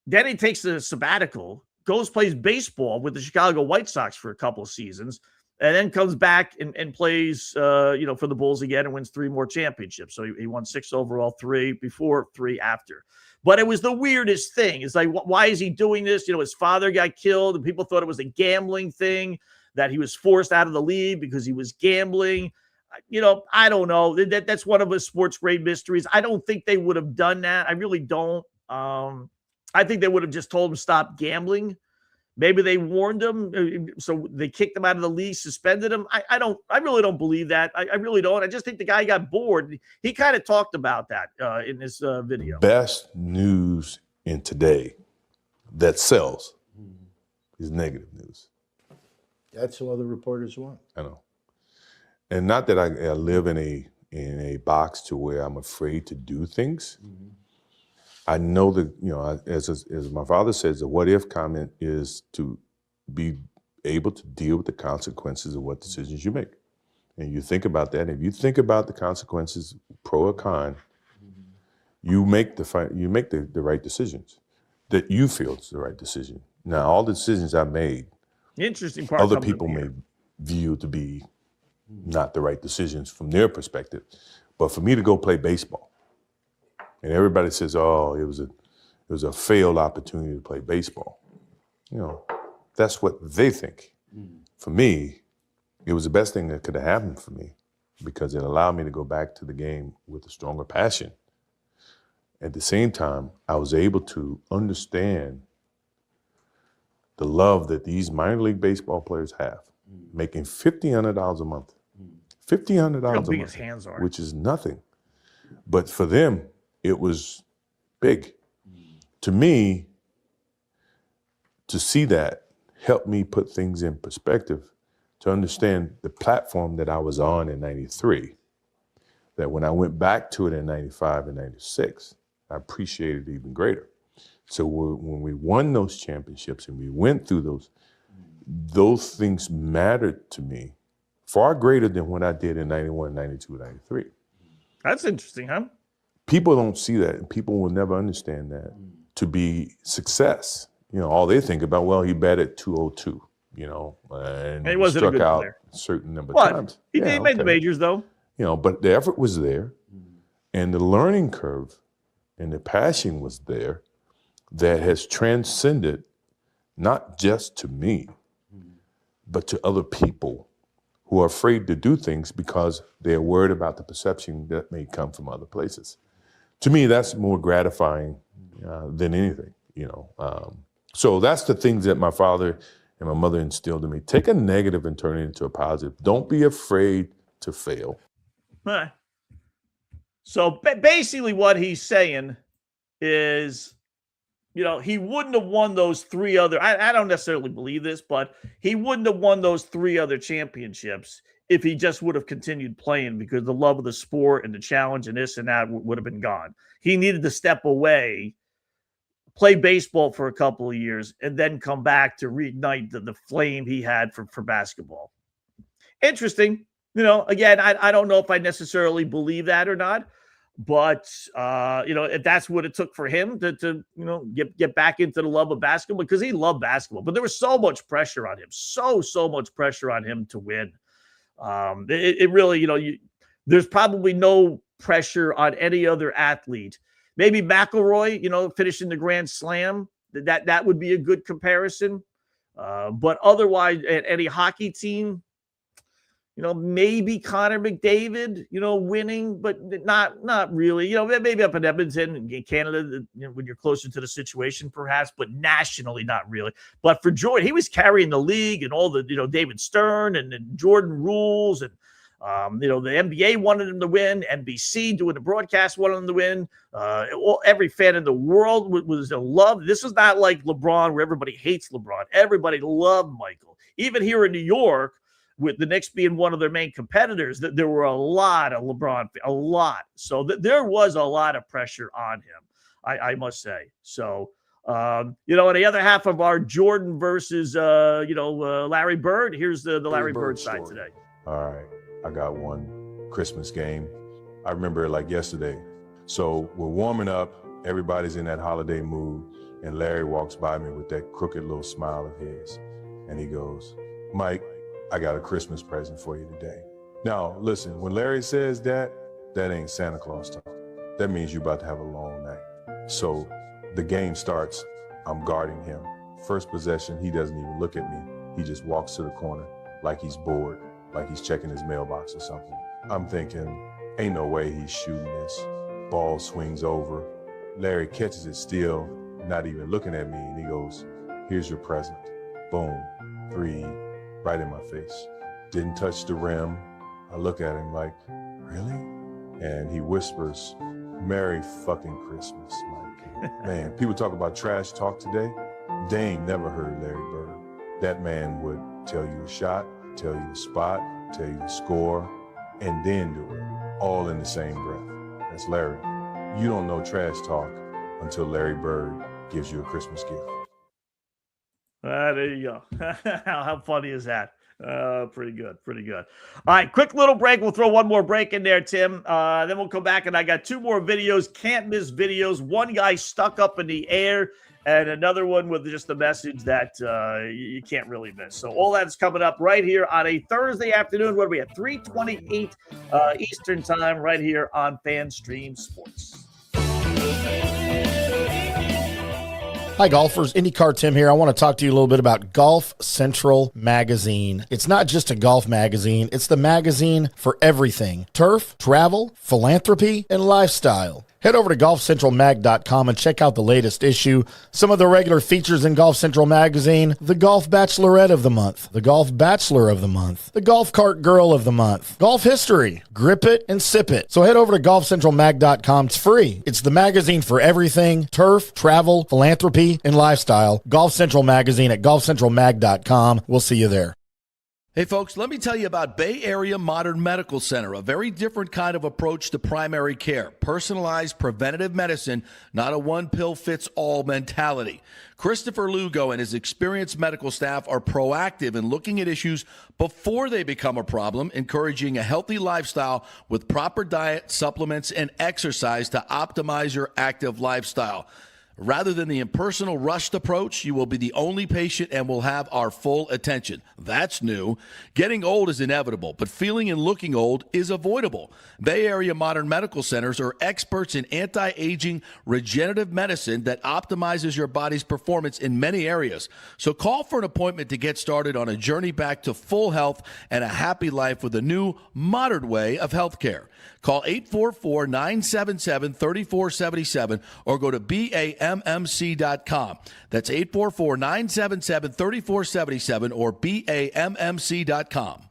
Then he takes a sabbatical, plays baseball with the Chicago White Sox for a couple of seasons, and then comes back and plays, for the Bulls again and wins 3 more championships. So he won 6 overall, 3 before, 3 after. But it was the weirdest thing. It's like, why is he doing this? His father got killed, and people thought it was a gambling thing, that he was forced out of the league because he was gambling. I don't know. That's one of the sports grade mysteries. I don't think they would have done that. I really don't. I think they would have just told him stop gambling. Maybe they warned him, so they kicked him out of the league, suspended him. I really don't believe that. I really don't. I just think the guy got bored. He kind of talked about that in this video. Best news in today that sells is negative news. That's what other reporters want. I know. And not that I live in a box to where I'm afraid to do things. Mm-hmm. I know that, as my father says, the what if comment is to be able to deal with the consequences of what decisions you make. And you think about that. If you think about the consequences, pro or con, you make the right decisions that you feel is the right decision. Now, all the decisions I made, the interesting part, other people may view to be not the right decisions from their perspective. But for me to go play baseball, and everybody says, "Oh, it was a failed opportunity to play baseball." That's what they think. For me, it was the best thing that could have happened for me because it allowed me to go back to the game with a stronger passion. At the same time, I was able to understand the love that these minor league baseball players have, making $1,500 a month. $1,500 a month, hands are. which is nothing. But for them, it was big. To me, to see that helped me put things in perspective, to understand the platform that I was on in 93, that when I went back to it in 95 and 96, I appreciated it even greater. So when we won those championships and we went through those, those things mattered to me far greater than what I did in 91, 92, 93. That's interesting, huh? People don't see that, and people will never understand that to be success. You know, all they think about, well, he batted 202, you know, and he wasn't a struck good out player. a certain number of But times. he made the majors, though. You know, but the effort was there, and the learning curve and the passion was there that has transcended not just to me, but to other people who are afraid to do things because they're worried about the perception that may come from other places. To me, that's more gratifying than anything, you know. So that's the things that my father and my mother instilled in me. Take a negative and turn it into a positive. Don't be afraid to fail. Huh. So basically what he's saying is, you know, he wouldn't have won those three other, I don't necessarily believe this, but he wouldn't have won those three other championships if he just would have continued playing, because the love of the sport and the challenge and this and that would have been gone. He needed to step away, play baseball for a couple of years, and then come back to reignite the flame he had for basketball. Interesting. You know, again, I don't know if I necessarily believe that or not. But, you know, if that's what it took for him to you know, get back into the love of basketball, because he loved basketball. But there was so much pressure on him, so much pressure on him to win. It really, you know, there's probably no pressure on any other athlete. Maybe McElroy, you know, finishing the Grand Slam, that would be a good comparison. But otherwise, any hockey team, you know, maybe Connor McDavid, you know, winning, but not really. You know, maybe up in Edmonton in Canada, you know, when you're closer to the situation, perhaps, but nationally, not really. But for Jordan, he was carrying the league and all the, you know, David Stern and Jordan rules, and you know, the NBA wanted him to win. NBC doing the broadcast wanted him to win. Every fan in the world was in love. This is not like LeBron, where everybody hates LeBron. Everybody loved Michael. Even here in New York, with the Knicks being one of their main competitors, that there were a lot of LeBron, a lot. So there was a lot of pressure on him, I must say. So, you know, on the other half of our Jordan versus, you know, Larry Bird, here's the Larry Bird side today. All right, I got one Christmas game. I remember it like yesterday. So we're warming up, everybody's in that holiday mood, and Larry walks by me with that crooked little smile of his, and he goes, "Mike, I got a Christmas present for you today." Now, listen, when Larry says that ain't Santa Claus talk. That means you're about to have a long night. So the game starts, I'm guarding him. First possession, he doesn't even look at me. He just walks to the corner like he's bored, like he's checking his mailbox or something. I'm thinking, ain't no way he's shooting this. Ball swings over. Larry catches it still, not even looking at me, and he goes, "Here's your present." Boom, 3, right in my face. Didn't touch the rim. I look at him like, "Really?" And he whispers, "Merry fucking Christmas, Mike." Man, people talk about trash talk today. They ain't never heard Larry Bird. That man would tell you a shot, tell you a spot, tell you the score, and then do it, all in the same breath. That's Larry. You don't know trash talk until Larry Bird gives you a Christmas gift. There you go. How funny is that? Pretty good. Pretty good. All right, quick little break. We'll throw one more break in there, Tim. Then we'll come back, and I got 2 more videos, can't miss videos. One guy stuck up in the air, and another one with just a message that you can't really miss. So all that's coming up right here on a Thursday afternoon. What are we at? 3:28 Eastern time right here on FanStream Sports. Hi, golfers. IndyCar Tim here. I want to talk to you a little bit about Golf Central Magazine. It's not just a golf magazine. It's the magazine for everything: turf, travel, philanthropy, and lifestyle. Head over to golfcentralmag.com and check out the latest issue. Some of the regular features in Golf Central Magazine: the Golf Bachelorette of the Month, the Golf Bachelor of the Month, the Golf Cart Girl of the Month, Golf History, Grip It and Sip It. So head over to golfcentralmag.com. It's free. It's the magazine for everything: turf, travel, philanthropy, and lifestyle. Golf Central Magazine at golfcentralmag.com. We'll see you there. Hey, folks, let me tell you about Bay Area Modern Medical Center, a very different kind of approach to primary care. Personalized preventative medicine, not a one-pill-fits-all mentality. Christopher Lugo and his experienced medical staff are proactive in looking at issues before they become a problem, encouraging a healthy lifestyle with proper diet, supplements, and exercise to optimize your active lifestyle. Rather than the impersonal, rushed approach, you will be the only patient and will have our full attention. That's new. Getting old is inevitable, but feeling and looking old is avoidable. Bay Area Modern Medical Centers are experts in anti-aging regenerative medicine that optimizes your body's performance in many areas. So call for an appointment to get started on a journey back to full health and a happy life with a new, modern way of healthcare. Call 844-977-3477 or go to BAMMC.com. That's 844-977-3477 or BAMMC.com.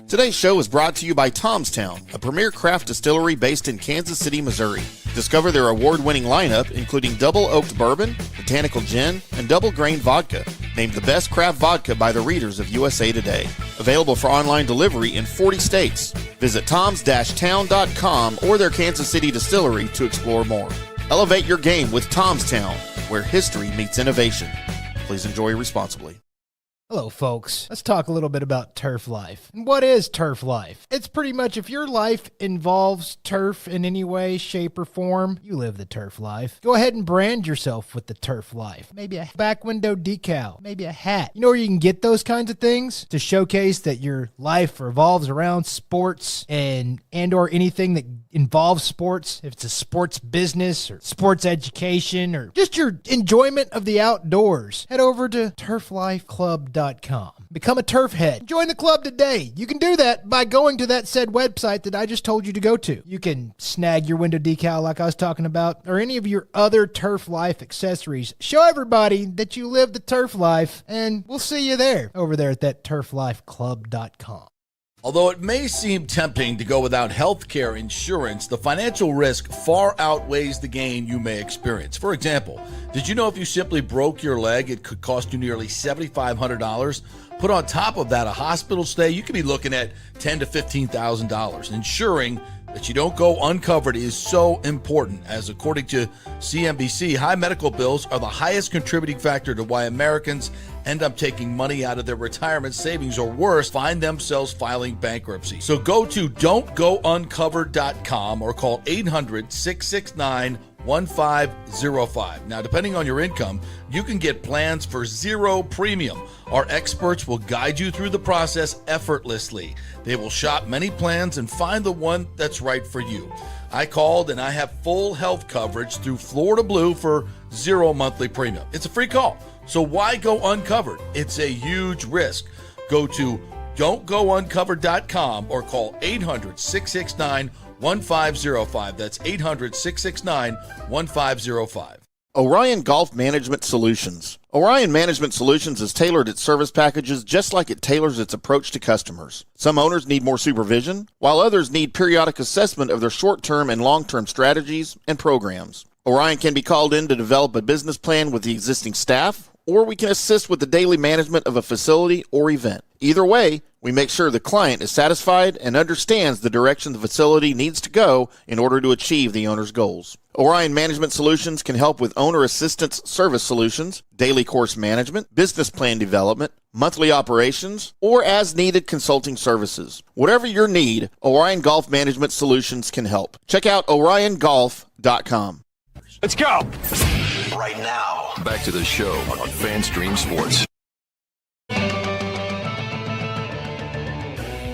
Today's show is brought to you by Tomstown, a premier craft distillery based in Kansas City, Missouri. Discover their award-winning lineup, including double oaked bourbon, botanical gin, and double grain vodka, named the best craft vodka by the readers of USA Today. Available for online delivery in 40 states. Visit toms-town.com or their Kansas City distillery to explore more. Elevate your game with Tomstown, where history meets innovation. Please enjoy responsibly. Hello, folks. Let's talk a little bit about turf life. And what is turf life? It's pretty much if your life involves turf in any way, shape, or form, you live the turf life. Go ahead and brand yourself with the turf life. Maybe a back window decal, maybe a hat. You know where you can get those kinds of things to showcase that your life revolves around sports and or anything that involves sports. If it's a sports business or sports education or just your enjoyment of the outdoors, head over to turflifeclub.com. Become a turf head. Join the club today. You can do that by going to that said website that I just told you to go to. You can snag your window decal like I was talking about, or any of your other turf life accessories. Show everybody that you live the turf life, and we'll see you there over there at that turflifeclub.com. Although it may seem tempting to go without health care insurance, the financial risk far outweighs the gain you may experience. For example, did you know if you simply broke your leg, it could cost you nearly $7,500? Put on top of that a hospital stay, you could be looking at $10,000 to $15,000. Ensuring that you don't go uncovered is so important, as according to CNBC, high medical bills are the highest contributing factor to why Americans end up taking money out of their retirement savings, or worse, find themselves filing bankruptcy. So go to don'tgouncovered.com or call 800-669-1505. Now, depending on your income, you can get plans for zero premium. Our experts will guide you through the process effortlessly. They will shop many plans and find the one that's right for you. I called and I have full health coverage through Florida Blue for zero monthly premium. It's a free call. So why go uncovered? It's a huge risk. Go to don'tgouncovered.com or call 800-669-1505. That's 800-669-1505. Orion Golf Management Solutions. Orion Management Solutions has tailored its service packages just like it tailors its approach to customers. Some owners need more supervision, while others need periodic assessment of their short-term and long-term strategies and programs. Orion can be called in to develop a business plan with the existing staff, or we can assist with the daily management of a facility or event. Either way, we make sure the client is satisfied and understands the direction the facility needs to go in order to achieve the owner's goals. Orion Management Solutions can help with owner assistance service solutions, daily course management, business plan development, monthly operations, or as-needed consulting services. Whatever your need, Orion Golf Management Solutions can help. Check out oriongolf.com. Let's go! Right now, back to the show on FanStream Sports.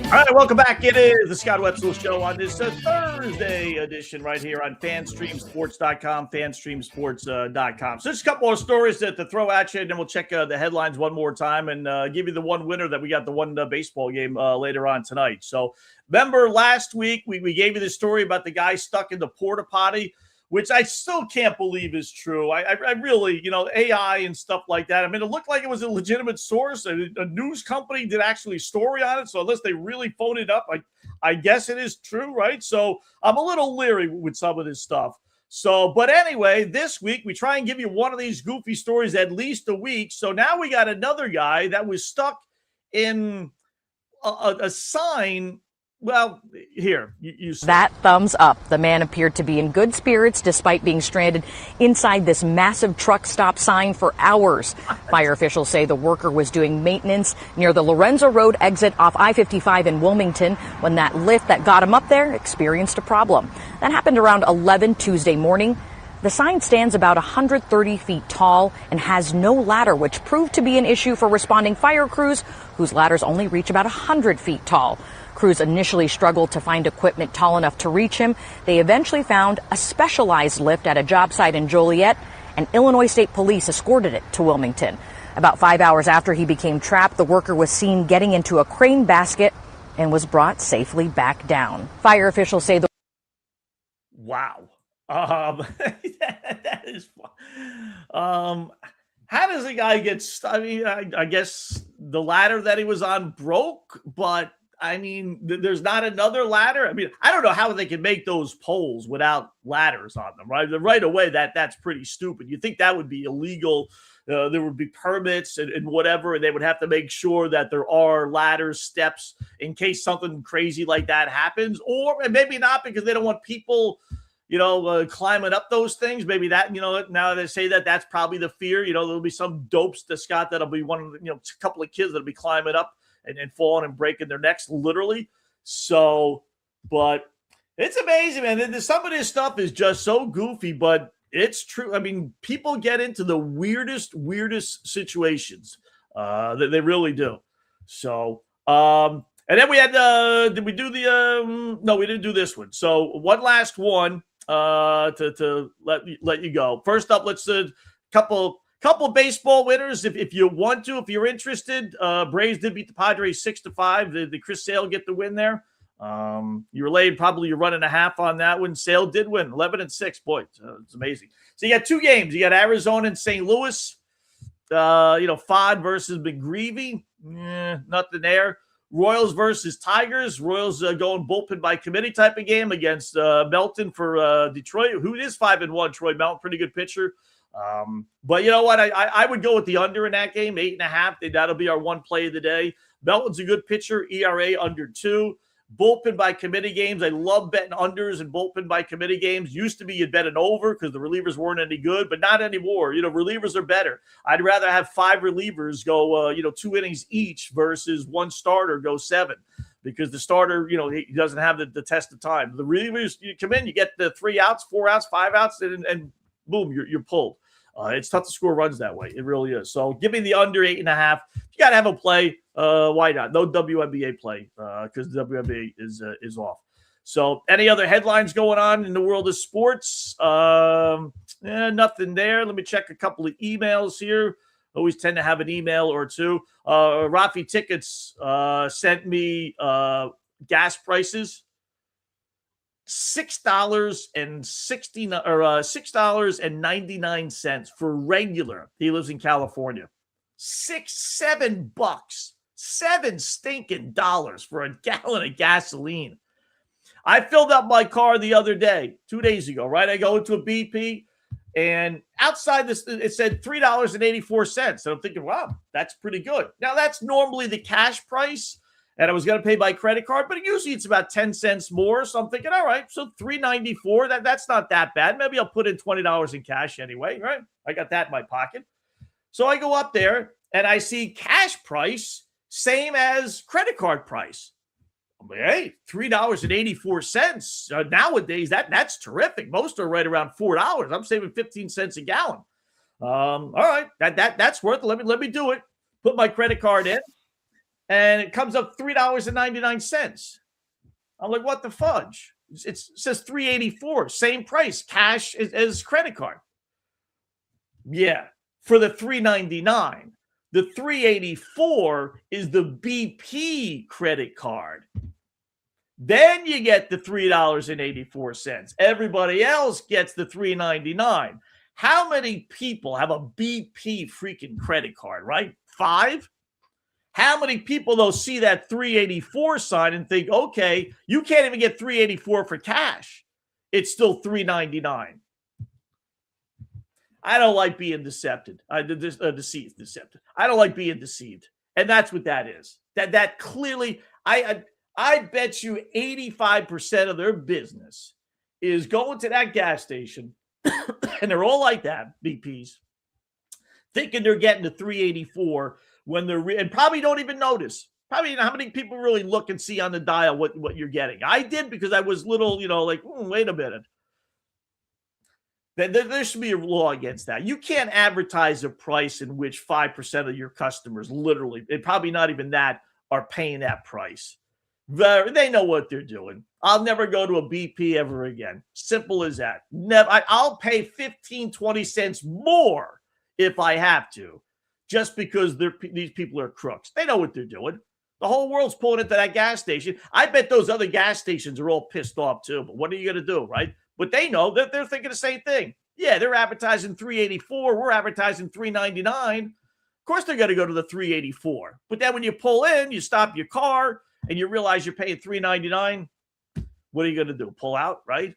All right, welcome back. It is the Scott Wetzel Show on this Thursday edition right here on FanStreamSports.com, FanStreamSports.com. So just a couple of stories to throw at you, and then we'll check the headlines one more time and give you the one winner that we got the one baseball game later on tonight. So remember last week we gave you the story about the guy stuck in the porta potty, which I still can't believe is true. I really, AI and stuff like that. I mean, it looked like it was a legitimate source. A news company did actually a story on it. So unless they really phoned it up, I guess it is true, right? So I'm a little leery with some of this stuff. So, but anyway, this week we try and give you one of these goofy stories at least a week. So now we got another guy that was stuck in a sign. Well, here, you see. That thumbs up. The man appeared to be in good spirits despite being stranded inside this massive truck stop sign for hours. Fire officials say the worker was doing maintenance near the Lorenzo Road exit off I-55 in Wilmington when that lift that got him up there experienced a problem. That happened around 11 Tuesday morning. The sign stands about 130 feet tall and has no ladder, which proved to be an issue for responding fire crews, whose ladders only reach about 100 feet tall. Crews initially struggled to find equipment tall enough to reach him. They eventually found a specialized lift at a job site in Joliet, and Illinois State Police escorted it to Wilmington. About 5 hours after he became trapped, the worker was seen getting into a crane basket and was brought safely back down. Fire officials say the... Wow. That is fun. How does a guy get stuck? I mean, I guess the ladder that he was on broke, but I mean, there's not another ladder. I mean, I don't know how they can make those poles without ladders on them, right? Right away, that's pretty stupid. You think that would be illegal. There would be permits and whatever, and they would have to make sure that there are ladders, steps in case something crazy like that happens, or maybe not because they don't want people, climbing up those things. Maybe that, now they say that's probably the fear. There'll be some dopes to Scott that'll be one of the, a couple of kids that'll be climbing up and falling and breaking their necks, literally. So, but it's amazing, man. Some of this stuff is just so goofy, but it's true. I mean, people get into the weirdest situations. They really do. So, and then we had did we do the no, we didn't do this one. So one last one to let you go. First up, let's couple baseball winners if you want to, if you're interested. Braves did beat the Padres 6-5. Did Chris Sale get the win there? You relayed probably your run and a half on that one. Sale did win 11-6. Boy, it's amazing. So you got two games. You got Arizona and St. Louis. Fod versus McGreevy. Nothing there. Royals versus Tigers. Royals going bullpen by committee type of game against Melton for Detroit, who is 5-1. Troy Melton, pretty good pitcher. But you know what? I would go with the under in that game, 8.5. That'll be our one play of the day. Melton's a good pitcher, ERA under 2. Bullpen by committee games. I love betting unders and bullpen by committee games. Used to be you'd bet an over because the relievers weren't any good, but not anymore. Relievers are better. I'd rather have 5 relievers go, 2 innings each versus one starter go 7 because the starter, he doesn't have the test of time. The relievers, you come in, you get the 3 outs, 4 outs, 5 outs, and boom, you're pulled. It's tough to score runs that way. It really is. So give me the under 8.5. You got to have a play. Why not? No WNBA play because the WNBA is off. So any other headlines going on in the world of sports? Nothing there. Let me check a couple of emails here. Always tend to have an email or two. Rafi Tickets sent me gas prices. $6.99 for regular. He lives in California. $7, $7 stinking dollars for a gallon of gasoline. I filled up my car the other day, 2 days ago, right? I go into a BP and outside this, it said $3.84. And I'm thinking, wow, that's pretty good. Now that's normally the cash price. And I was going to pay by credit card, but usually it's about 10 cents more. So I'm thinking, all right, so $3.94, that's not that bad. Maybe I'll put in $20 in cash anyway, right? I got that in my pocket. So I go up there and I see cash price, same as credit card price. I'm like, hey, $3.84. Nowadays, that's terrific. Most are right around $4. I'm saving 15 cents a gallon. All right, that's worth it. Let me do it. Put my credit card in. And it comes up $3.99. I'm like, what the fudge? It says $3.84, same price, cash as credit card. Yeah, for the $3.99. The $3.84 is the BP credit card. Then you get the $3.84. Everybody else gets the $3.99. How many people have a BP freaking credit card, right? 5? How many people, though, see that $3.84 sign and think, okay, you can't even get $3.84 for cash. It's still $3.99. I don't like being deceived. I don't like being deceived. And that's what that is. That clearly, I bet you 85% of their business is going to that gas station, and they're all like that, BPs, thinking they're getting to 384 when they're and probably don't even notice. Probably, how many people really look and see on the dial what you're getting? I did, because I was little, like, wait a minute. There should be a law against that. You can't advertise a price in which 5% of your customers, literally, and probably not even that, are paying that price. They know what they're doing. I'll never go to a BP ever again. Simple as that. I'll pay 15, 20 cents more if I have to, just because these people are crooks. They know what they're doing. The whole world's pulling into that gas station. I bet those other gas stations are all pissed off too, but what are you going to do, right? But they know that they're thinking the same thing. Yeah, they're advertising 384. We're advertising 399. Of course, they're going to go to the 384. But then when you pull in, you stop your car, and you realize you're paying 399. What are you going to do? Pull out, right?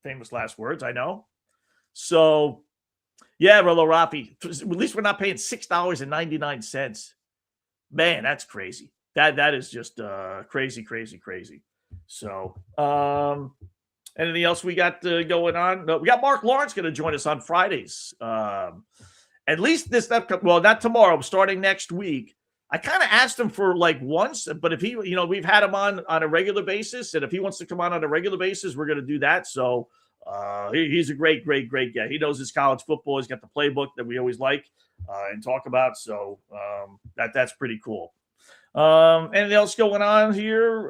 Famous last words, I know. So, yeah, Rolo Rafi, at least we're not paying $6.99. Man, that's crazy. That is just crazy. So, anything else we got going on? No, we got Mark Lawrence going to join us on Fridays. At least not tomorrow, starting next week. I kind of asked him for like once, but if he, we've had him on a regular basis, and if he wants to come on a regular basis, we're going to do that. So he's a great guy. He knows his college football. He's got the playbook that we always like and talk about. So that's pretty cool. Anything else going on here?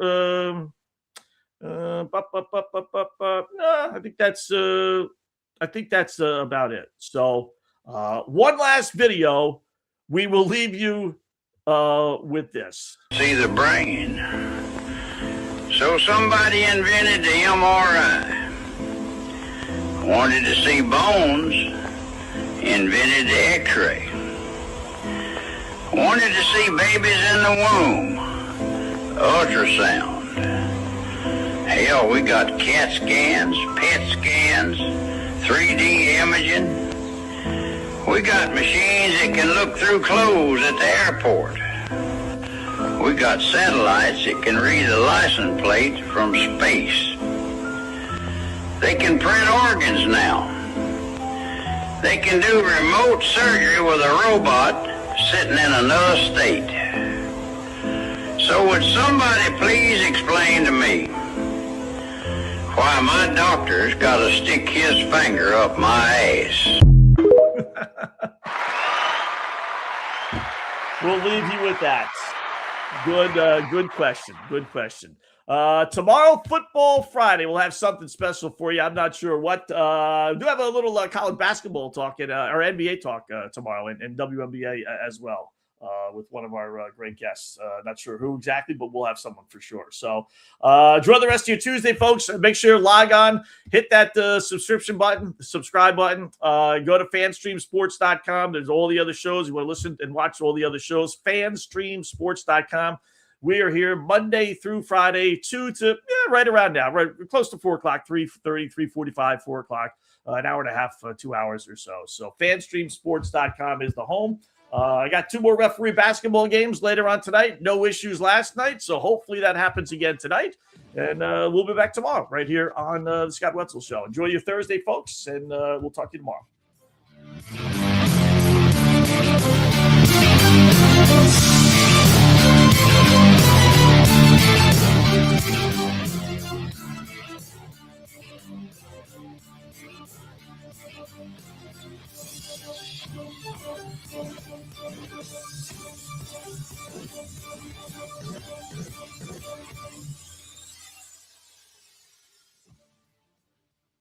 No, I think that's about it. So one last video. We will leave you with this. See the brain. So somebody invented the MRI. Wanted to see bones, invented the X-ray. Wanted to see babies in the womb, ultrasound. Hell, we got CAT scans, PET scans, 3D imaging. We got machines that can look through clothes at the airport. We got satellites that can read a license plate from space. They can print organs now. They can do remote surgery with a robot sitting in another state. So would somebody please explain to me why my doctor's got to stick his finger up my ass? We'll leave you with that. Good question. Tomorrow, Football Friday, we'll have something special for you. I'm not sure what. We do have a little college basketball talk or NBA talk tomorrow, and WNBA as well with one of our great guests. Not sure who exactly, but we'll have someone for sure. So enjoy the rest of your Tuesday, folks. Make sure you log on, hit that subscribe button. Go to fanstreamsports.com. There's all the other shows. You want to listen and watch all the other shows. fanstreamsports.com. We are here Monday through Friday, 2 to right around now, right close to 4 o'clock, 3:30, 3:45, 4 o'clock, an hour and a half, 2 hours or so. So fanstreamsports.com is the home. I got 2 more referee basketball games later on tonight. No issues last night, so hopefully that happens again tonight. And we'll be back tomorrow right here on the Scott Wetzel Show. Enjoy your Thursday, folks, and we'll talk to you tomorrow.